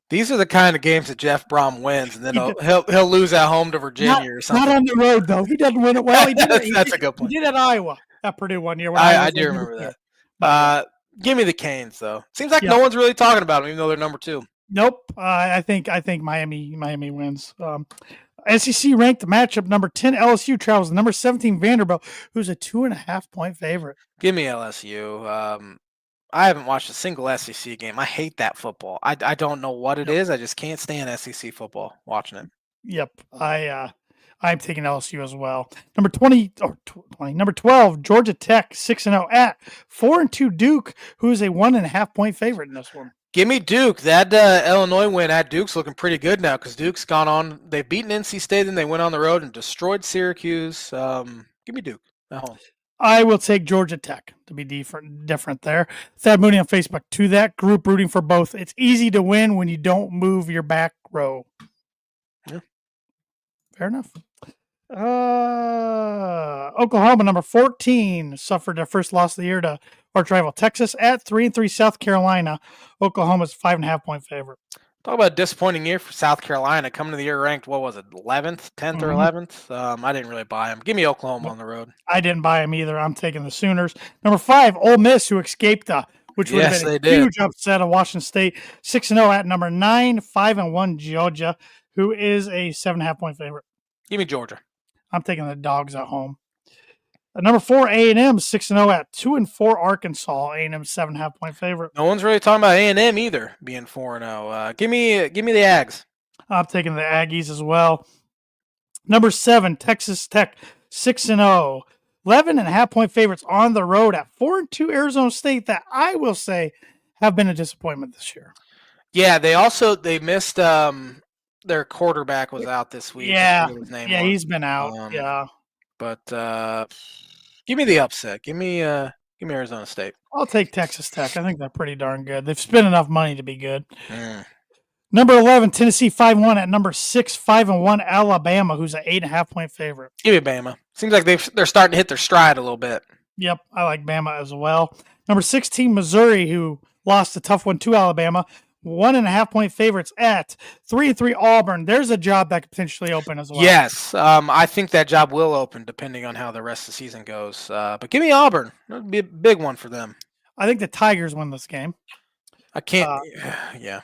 These are the kind of games that Jeff Brom wins, and then he'll lose at home to Virginia or something. Not on the road, though. He doesn't win it well. That's a good point. He did at Iowa, at Purdue one year. I do remember that. Give me the Canes, though. Seems like no one's really talking about them, even though they're number 2. Nope. I think Miami wins. SEC ranked matchup number 10 LSU travels number 17 Vanderbilt, who's a 2.5-point favorite. Give me LSU. I haven't watched a single SEC game. I hate that football. I don't know what it is. I just can't stand SEC football watching it. Yep. I'm taking LSU as well. Number 12, Georgia Tech 6-0 at 4-2 Duke, who is a 1.5-point favorite in this one. Give me Duke. That Illinois win at Duke's looking pretty good now because Duke's gone on. They've beaten NC State, then they went on the road and destroyed Syracuse. Give me Duke at home. I will take Georgia Tech to be different there. Thad Mooney on Facebook. To that group, rooting for both. It's easy to win when you don't move your back row. Yeah. Fair enough. Oklahoma, number 14, suffered their first loss of the year to arch rival Texas at 3-3 South Carolina. Oklahoma's 5.5-point favorite. Talk about a disappointing year for South Carolina. Coming to the year ranked, what was it, 11th, 10th, or Mhm. 11th? I didn't really buy them. Give me Oklahoma on the road. I didn't buy him either. I'm taking the Sooners. Number 5, Ole Miss, who escaped, which would have Yes, been a they did. huge upset of Washington State. 6-0 at number 9, 5-1 Georgia, who is a 7.5-point favorite. Give me Georgia. I'm taking the Dogs at home. Number 4, A&M, 6-0 at 2-4 Arkansas. A&M 7.5-point favorite. No one's really talking about A&M either being 4-0. Give me the Ags. I'm taking the Aggies as well. Number 7, Texas Tech, 6-0. 11.5-point favorites on the road at 4-2 Arizona State that I will say have been a disappointment this year. Yeah, they missed their quarterback was out this week. Yeah, His name yeah, was. he's been out. Yeah, But give me the upset. Give me Arizona State. I'll take Texas Tech. I think they're pretty darn good. They've spent enough money to be good. Mm. Number 11, Tennessee 5-1 at number 6, 5-1 Alabama, who's an 8.5-point favorite. Give me Bama. Seems like they're starting to hit their stride a little bit. Yep, I like Bama as well. Number 16, Missouri, who lost a tough one to Alabama. 1.5-point favorites at 3-3 Auburn. There's a job that could potentially open as well. Yes, I think that job will open depending on how the rest of the season goes. But give me Auburn. That'd be a big one for them. I think the Tigers win this game. I can't. Yeah.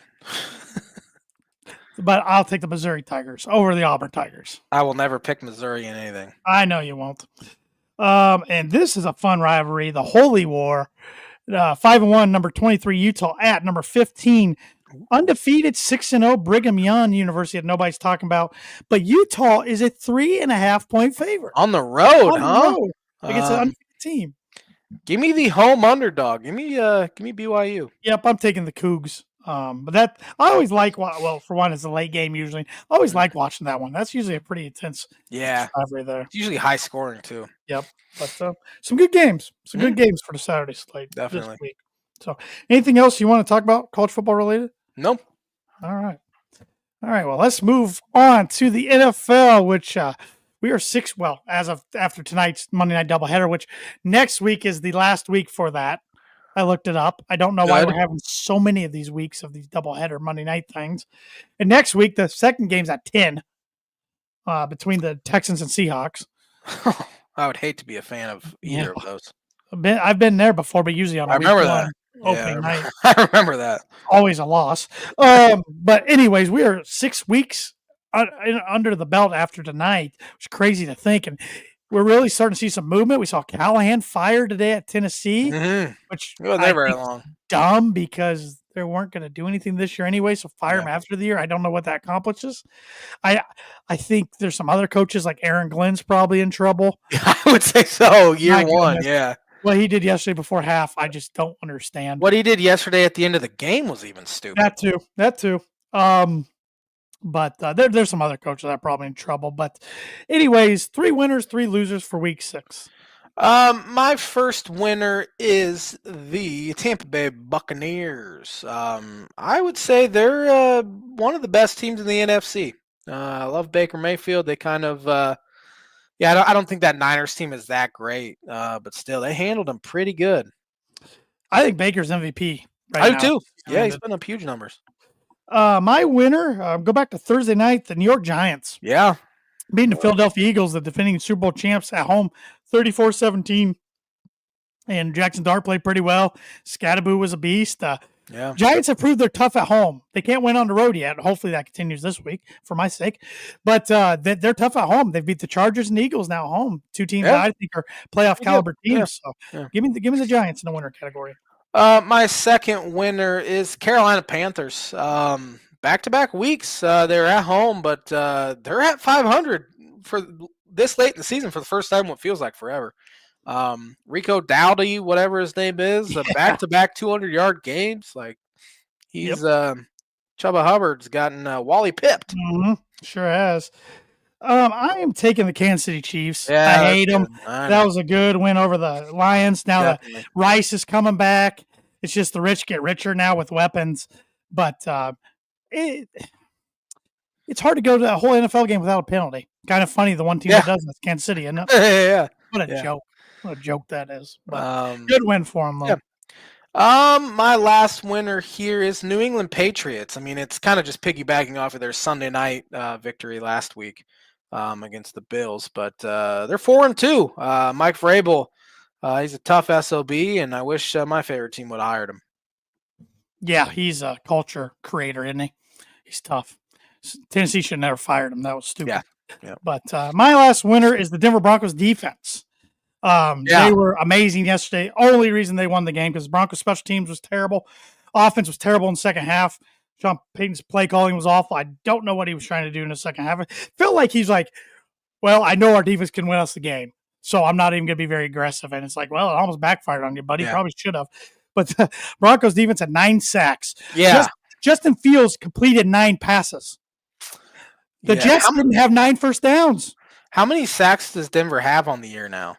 But I'll take the Missouri Tigers over the Auburn Tigers. I will never pick Missouri in anything. I know you won't. And this is a fun rivalry, the Holy War. 5-1, number 23 Utah at number 15, undefeated 6-0 Brigham Young University that nobody's talking about. But Utah is a 3.5-point favorite on the road, on huh? The road against an undefeated team. Give me the home underdog. Give me BYU. Yep, I'm taking the Cougs. But that I always like. Well, for one, it's a late game usually. I always like watching that one. That's usually a pretty intense rivalry there. It's usually high scoring too. Yep, but some good games. Some good games for the Saturday slate Definitely. this week. So, anything else you want to talk about college football related? Nope. All right. Well, let's move on to the NFL, which we are six. Well, as of after tonight's Monday night doubleheader, which next week is the last week for that. I looked it up. I don't know why we're having so many of these weeks of these doubleheader Monday night things. And next week, the second game's at 10 between the Texans and Seahawks. I would hate to be a fan of either of those. I've been there before, but usually on a week one opening night. I remember that. Always a loss. But anyways, we are 6 weeks under the belt after tonight. It's crazy to think. And we're really starting to see some movement. We saw Callahan fired today at Tennessee, which it wasn't very long. Dumb because they weren't going to do anything this year anyway. So fire him after the year. I don't know what that accomplishes. I think there's some other coaches like Aaron Glenn's probably in trouble. I would say so. Year one, yeah. What he did yesterday before half, I just don't understand. What he did yesterday at the end of the game was even stupid. That too. But there's some other coaches that are probably in trouble. But anyways, 3 winners, 3 losers for week 6. My first winner is the Tampa Bay Buccaneers. I would say they're one of the best teams in the NFC. I love Baker Mayfield. They kind of, I don't think that Niners team is that great, but still, they handled them pretty good. I think Baker's MVP right now. I do too. Yeah, he's putting up huge numbers. My winner, go back to Thursday night, the New York Giants. Yeah. Beating the Philadelphia Eagles, the defending Super Bowl champs at home, 34-17. And Jackson Dart played pretty well. Scatterboo was a beast. Giants have proved they're tough at home. They can't win on the road yet. Hopefully that continues this week for my sake. But they're tough at home. They beat the Chargers and Eagles now at home. 2 teams that I think are playoff caliber teams. So give me the Giants in the winner category. My second winner is Carolina Panthers. Back-to-back weeks, they're at home, but they're at 500 for this late in the season for the first time. What feels like forever. Rico Dowdy, whatever his name is, back-to-back 200-yard games. Like he's Chubba Hubbard's gotten Wally pipped. Mm-hmm. Sure has. I am taking the Kansas City Chiefs. Yeah, I hate them. That was a good win over the Lions. Now the Rice is coming back. It's just the rich get richer now with weapons. But it's it's hard to go to a whole NFL game without a penalty. Kind of funny. The one team that does that's Kansas City, isn't it? Yeah. What a Yeah. joke. What a joke that is. But good win for them, though. Yeah. My last winner here is New England Patriots. I mean, it's kind of just piggybacking off of their Sunday night victory last week against the Bills, but they're 4-2. Mike Vrabel, he's a tough SOB, and I wish my favorite team would have hired him. Yeah, he's a culture creator, isn't he? He's tough. Tennessee should have never fired him. That was stupid. Yeah. But my last winner is the Denver Broncos defense. They were amazing yesterday. Only reason they won the game because Broncos special teams was terrible. Offense was terrible in the second half. Sean Payton's play calling was awful. I don't know what he was trying to do in the second half. I felt like he's like, well, I know our defense can win us the game, so I'm not even going to be very aggressive. And it's like, well, it almost backfired on you, buddy. Yeah. Probably should have. But the Broncos defense had 9 sacks. Yeah. Justin Fields completed 9 passes. The Jets didn't have 9 first downs. How many sacks does Denver have on the year now?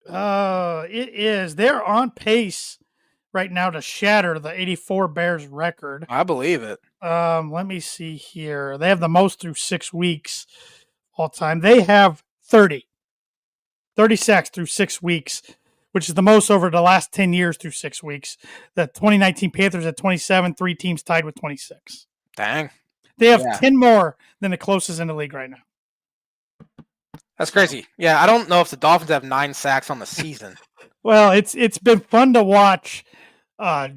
They're on pace right now to shatter the 84 Bears record. I believe it. Let me see here. They have the most through 6 weeks all time. They have 30 sacks through 6 weeks, which is the most over the last 10 years through 6 weeks. The 2019 Panthers at 27, 3 teams tied with 26. Dang. They have 10 more than the closest in the league right now. That's crazy. Yeah, I don't know if the Dolphins have 9 sacks on the season. Well, it's been fun to watch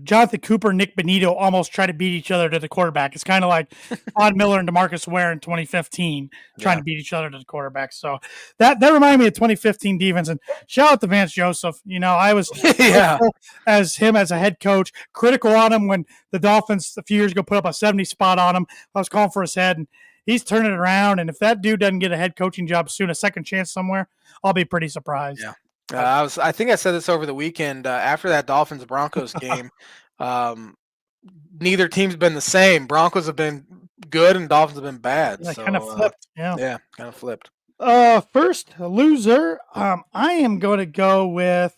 Jonathan Cooper and Nick Benito almost try to beat each other to the quarterback. It's kind of like Von Miller and DeMarcus Ware in 2015 trying to beat each other to the quarterback. So that reminded me of 2015 defense. And shout out to Vance Joseph. You know, I was as him as a head coach, critical on him when the Dolphins a few years ago put up a 70 spot on him. I was calling for his head, and he's turning it around. And if that dude doesn't get a head coaching job soon, a second chance somewhere, I'll be pretty surprised. Yeah. I think I said this over the weekend after that Dolphins-Broncos game. Neither team's been the same. Broncos have been good and Dolphins have been bad. They kind of flipped. Yeah, kind of flipped. First loser, I am going to go with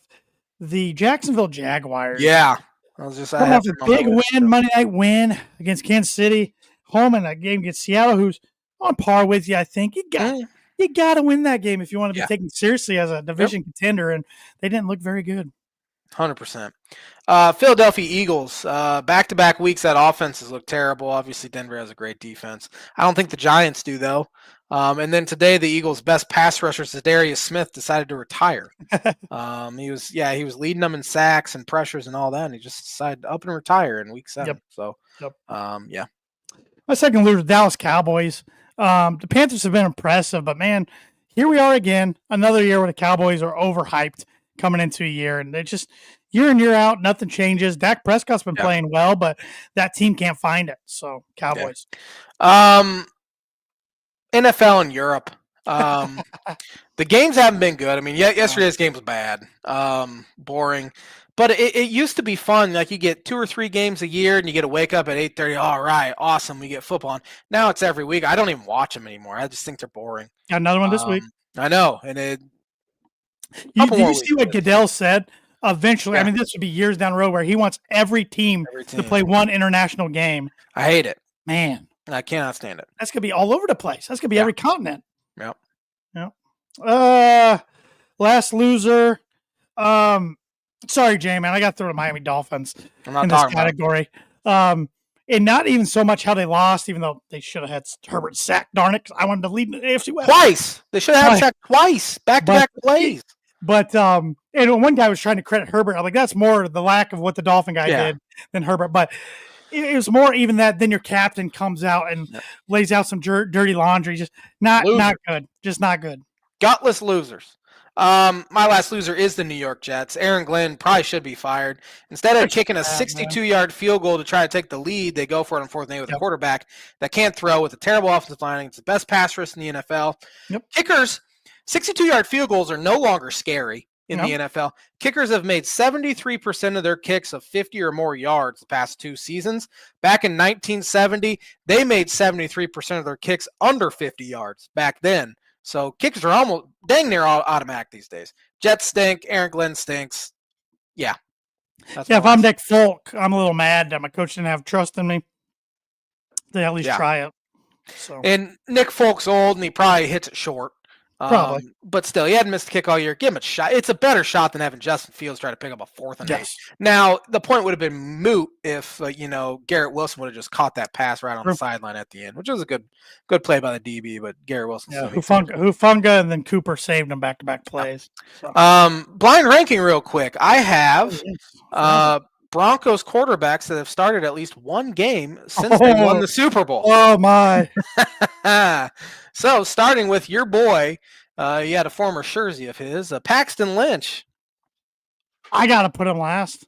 the Jacksonville Jaguars. Yeah. I have a big win, Monday night win against Kansas City, home in a game against Seattle, who's on par with you, I think. You got to win that game if you want to be taken seriously as a division contender, and they didn't look very good. 100%. Philadelphia Eagles, back-to-back weeks that offense has looked terrible. Obviously, Denver has a great defense. I don't think the Giants do, though. And then today, the Eagles' best pass rusher, Zadarius Smith, decided to retire. He was leading them in sacks and pressures and all that, and he just decided to up and retire in week 7. Yeah. My second loser, Dallas Cowboys. The Panthers have been impressive, but man, here we are again, another year where the Cowboys are overhyped coming into a year, and they just year in, year out, nothing changes. Dak Prescott's been playing well, but that team can't find it. So Cowboys. NFL and Europe. The games haven't been good. I mean, yesterday's game was bad, boring. But it used to be fun. Like you get 2 or 3 games a year, and you get to wake up at 8:30. All right, awesome. We get football on. Now it's every week. I don't even watch them anymore. I just think they're boring. Got another one this week. I know, and Did you see what Goodell said? Eventually, I mean, this would be years down the road where he wants every team to play one international game. I hate it, man. I cannot stand it. That's gonna be all over the place. That's gonna be every continent. Yep. Last loser. Sorry, Jay, man. I got to throw the Miami Dolphins in this category. And not even so much how they lost, even though they should have had Herbert sacked, darn it, because I wanted to lead the AFC West. Twice. They should have sacked twice. Back-to-back plays. But and one guy was trying to credit Herbert. I'm like, that's more the lack of what the Dolphin guy did than Herbert. But it was more even that then your captain comes out and lays out some dirty laundry. Just not good. Just not good. Gutless losers. My last loser is the New York Jets. Aaron Glenn probably should be fired. Instead of kicking a 62-yard field goal to try to take the lead, they go for it on 4th and 8 with a quarterback that can't throw with a terrible offensive line. It's the best pass rush in the NFL. Kickers, 62-yard field goals are no longer scary in the NFL. Kickers have made 73% of their kicks of 50 or more yards the past 2 seasons. Back in 1970, they made 73% of their kicks under 50 yards back then. So kickers are almost dang near automatic these days. Jets stink. Aaron Glenn stinks. Yeah. If I'm Dick Folk, I'm a little mad that my coach didn't have trust in me. They at least try it. So And Nick Folk's old, and he probably hits it short. probably But still, he hadn't missed a kick all year. Give him a shot. It's a better shot than having Justin Fields try to pick up a 4th and 8. yes. Now, the point would have been moot if Garrett Wilson would have just caught that pass right on the sideline at the end, which was a good play by the DB. But Garrett Wilson, yeah, Hufunga, and then Cooper saved him back-to-back plays. So. Blind ranking, real quick. I have Broncos quarterbacks that have started at least one game since they won the Super Bowl. Oh my! So starting with your boy, you had a former Jersey of his, Paxton Lynch. I gotta put him last.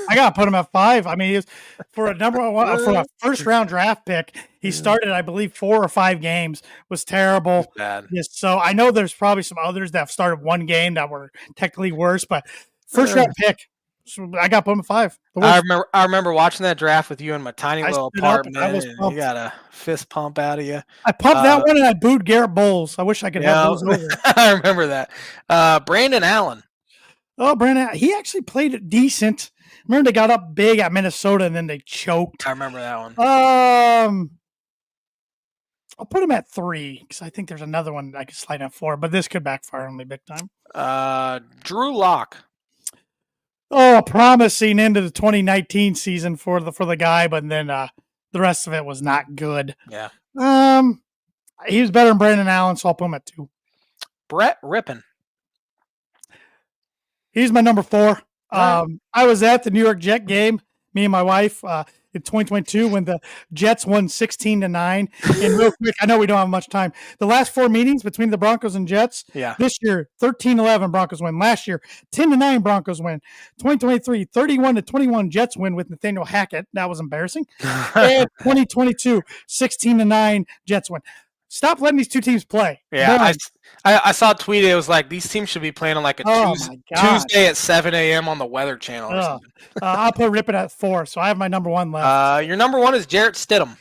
I gotta put him at 5. I mean, for a first-round draft pick, he started, I believe, 4 or 5 games. Was terrible. Bad. Yes, so I know there's probably some others that have started one game that were technically worse, but first-round pick. So I got to put him at 5. I remember watching that draft with you in my tiny little apartment. You got a fist pump out of you. I pumped that one and I booed Garrett Bowles. I wish I could have those over. I remember that. Brandon Allen. Oh, Brandon, he actually played it decent. Remember they got up big at Minnesota and then they choked. I remember that one. I'll put him at 3 because I think there's another one I could slide at 4, but this could backfire on me big time. Drew Lock. Oh, a promising into the 2019 season for the guy, but then the rest of it was not good. Yeah. He was better than Brandon Allen, so I'll put him at 2. Brett Rippon. He's my number 4. I was at the New York Jet game, me and my wife, in 2022 when the Jets won 16-9. And real quick, I know we don't have much time. The last 4 meetings between the Broncos and Jets, this year, 13-11 Broncos win. Last year, 10-9 Broncos win. 2023, 31-21 Jets win with Nathaniel Hackett. That was embarrassing. And 2022, 16-9 Jets win. Stop letting these two teams play. Yeah, I saw a tweet. It was like these teams should be playing on like a Tuesday at 7 a.m. on the Weather Channel or something. I'll put Rippon at 4, so I have my number 1 left. Your number 1 is Jarrett Stidham.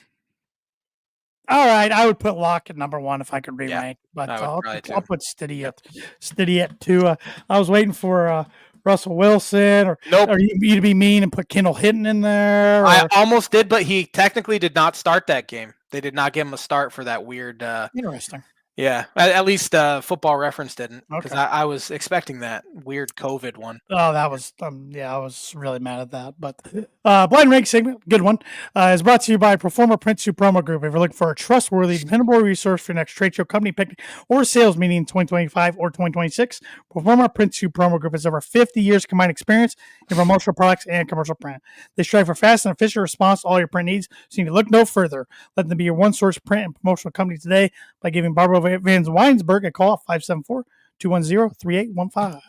All right, I would put Locke at number 1 if I could re-rank, but I'll put Stiddy at 2. I was waiting for Russell Wilson or you to be mean and put Kendall Hinton in there. I almost did, but he technically did not start that game. They did not give him a start for that weird. Interesting. Yeah, at least Football Reference didn't, because I was expecting that weird COVID one. Oh, that was I was really mad at that. But Blind Rank segment, good one, is brought to you by Performer Print Suit Promo Group. If you're looking for a trustworthy, dependable resource for your next trade show, company picnic, or sales meeting in 2025 or 2026, Performer Print Suit Promo Group has over 50 years combined experience in promotional products and commercial print. They strive for fast and efficient response to all your print needs, so you need to look no further. Let them be your one source print and promotional company today by giving Barbara Van Weinsberg a call at 574-210-3815.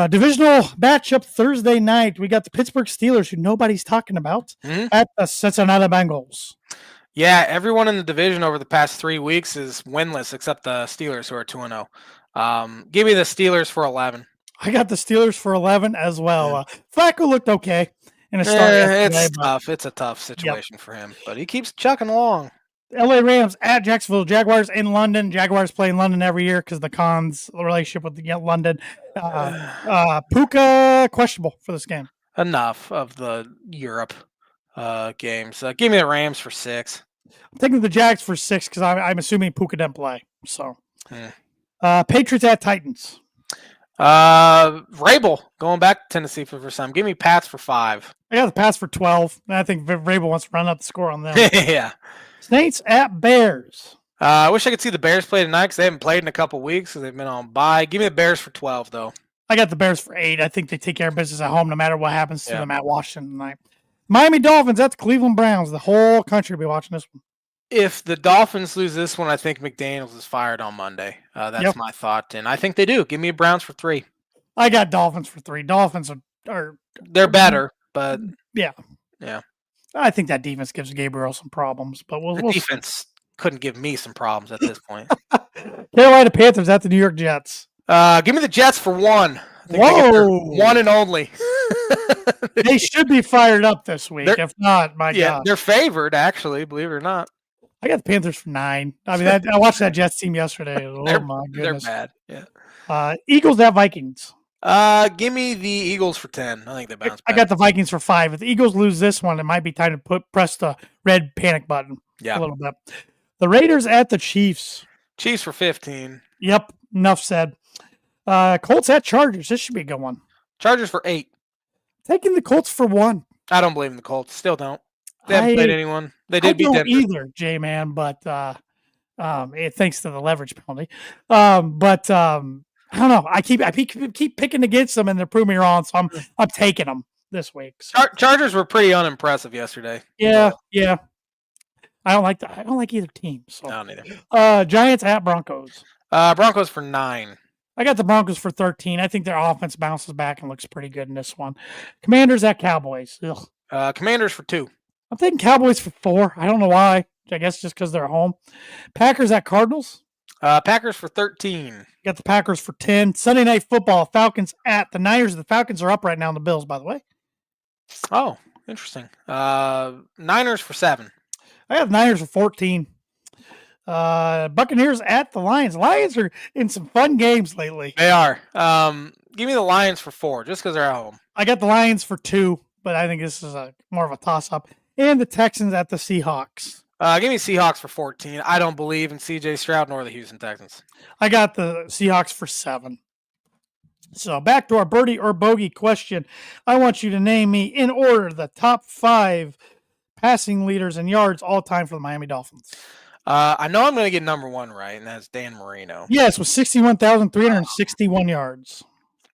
Divisional matchup Thursday night. We got the Pittsburgh Steelers, who nobody's talking about, at the Cincinnati Bengals. Yeah, everyone in the division over the past 3 weeks is winless except the Steelers, who are 2-0. Give me the Steelers for 11. I got the Steelers for 11 as well. Flacco looked okay in a start. It's tough. It's a tough situation for him, but he keeps chucking along. LA Rams at Jacksonville Jaguars in London. Jaguars play in London every year because the Cons relationship with London. Puka questionable for this game. Enough of the Europe games. Give me the Rams for 6. I'm taking the Jags for 6 because I'm assuming Puka didn't play. So, Patriots at Titans. Vrabel going back to Tennessee for the first time. Give me Pats for 5. I got the Pats for 12. And I think Vrabel wants to run up the score on them. Yeah. Saints at Bears. I wish I could see the Bears play tonight because they haven't played in a couple weeks because they've been on bye. Give me the Bears for 12, though. I got the Bears for 8. I think they take care of business at home no matter what happens to them at Washington tonight. Miami Dolphins at the Cleveland Browns. The whole country will be watching this one. If the Dolphins lose this one, I think McDaniels is fired on Monday. That's my thought, and I think they do. Give me Browns for 3. I got Dolphins for 3. Dolphins are they're better, but yeah. I think that defense gives Gabriel some problems, but we'll defense couldn't give me some problems at this point. Carolina Panthers at the New York Jets. Give me the Jets for 1. Whoa, one and only. They should be fired up this week. If not, God, they're favored actually. Believe it or not. I got the Panthers for 9. I mean, I watched that Jets team yesterday. Oh my goodness, they're bad. Yeah. Eagles at Vikings. Give me the Eagles for 10. I think they bounce back. I got the Vikings for 5. If the Eagles lose this one, it might be time to press the red panic button. Yeah. A little bit. The Raiders at the Chiefs. Chiefs for 15. Yep. Enough said. Colts at Chargers. This should be a good one. Chargers for 8. Taking the Colts for 1. I don't believe in the Colts. Still don't. They haven't played anyone. They did beat don't Denver. either, J-Man, but thanks to the leverage penalty. I don't know. I keep picking against them, and they're proving me wrong. So I'm taking them this week. So. Chargers were pretty unimpressive yesterday. Yeah. I don't like either team. So. I don't either. Giants at Broncos. Broncos for 9. I got the Broncos for 13. I think their offense bounces back and looks pretty good in this one. Commanders at Cowboys. Ugh. Commanders for 2. I'm thinking Cowboys for 4. I don't know why. I guess just because they're home. Packers at Cardinals. Packers for 13. Got the Packers for 10. Sunday Night Football. Falcons at the Niners. The Falcons are up right now in the Bills, by the way. Oh, interesting. Niners for 7. I got the Niners for 14. Buccaneers at the Lions. Lions are in some fun games lately. They are. Give me the Lions for 4, just because they're at home. I got the Lions for 2, but I think this is more of a toss-up. And the Texans at the Seahawks. Give me Seahawks for 14. I don't believe in C.J. Stroud nor the Houston Texans. I got the Seahawks for 7. So back to our birdie or bogey question. I want you to name me in order the top 5 passing leaders in yards all time for the Miami Dolphins. I know I'm going to get number 1 right, and that's Dan Marino. Yes, with 61,361 yards.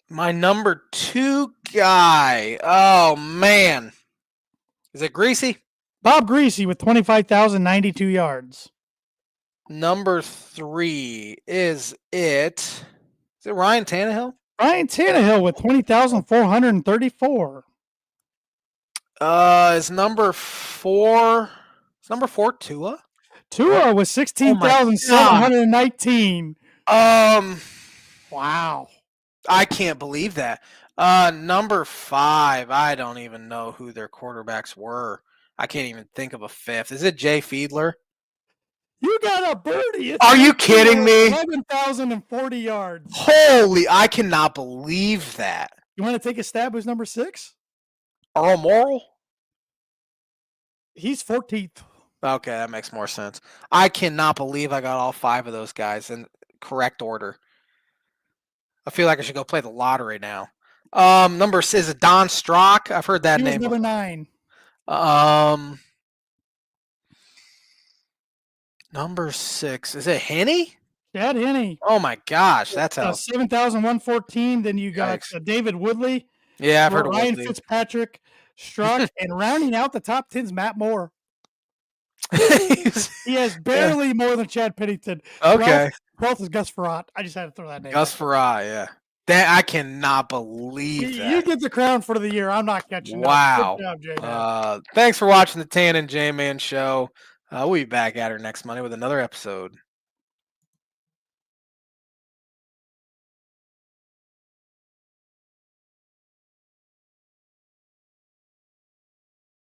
My number 2 guy. Oh, man. Is it Greasy? Bob Greasy with 25,092 yards. Number 3. Is it Ryan Tannehill? Ryan Tannehill with 20,434. Is number 4 Tua? Tua was 16,719. Wow. I can't believe that. Number 5, I don't even know who their quarterbacks were. I can't even think of a 5th. Is it Jay Fiedler? You got a birdie. Are you kidding me? 11,040 yards. Holy, I cannot believe that. You want to take a stab? Who's number 6? Earl Morrall? He's 14th. Okay, that makes more sense. I cannot believe I got all 5 of those guys in correct order. I feel like I should go play the lottery now. Is it Don Strock? I've heard that name. Number 9. Number 6. Is it Henny? Chad Henne. Oh my gosh, that's how 7,114. Then you got David Woodley. Yeah, I've heard Ryan Woodley. Fitzpatrick, Strock, and rounding out the top 10's Matt Moore. He has barely more than Chad Pennington. Okay. 12th is Gus Farrat. I just had to throw that name. Gus Farrat, yeah. I cannot believe that. You get the crown for the year. I'm not catching up. Wow. Good job, J-Man. Thanks for watching the Tan and J-Man show. We'll be back at her next Monday with another episode.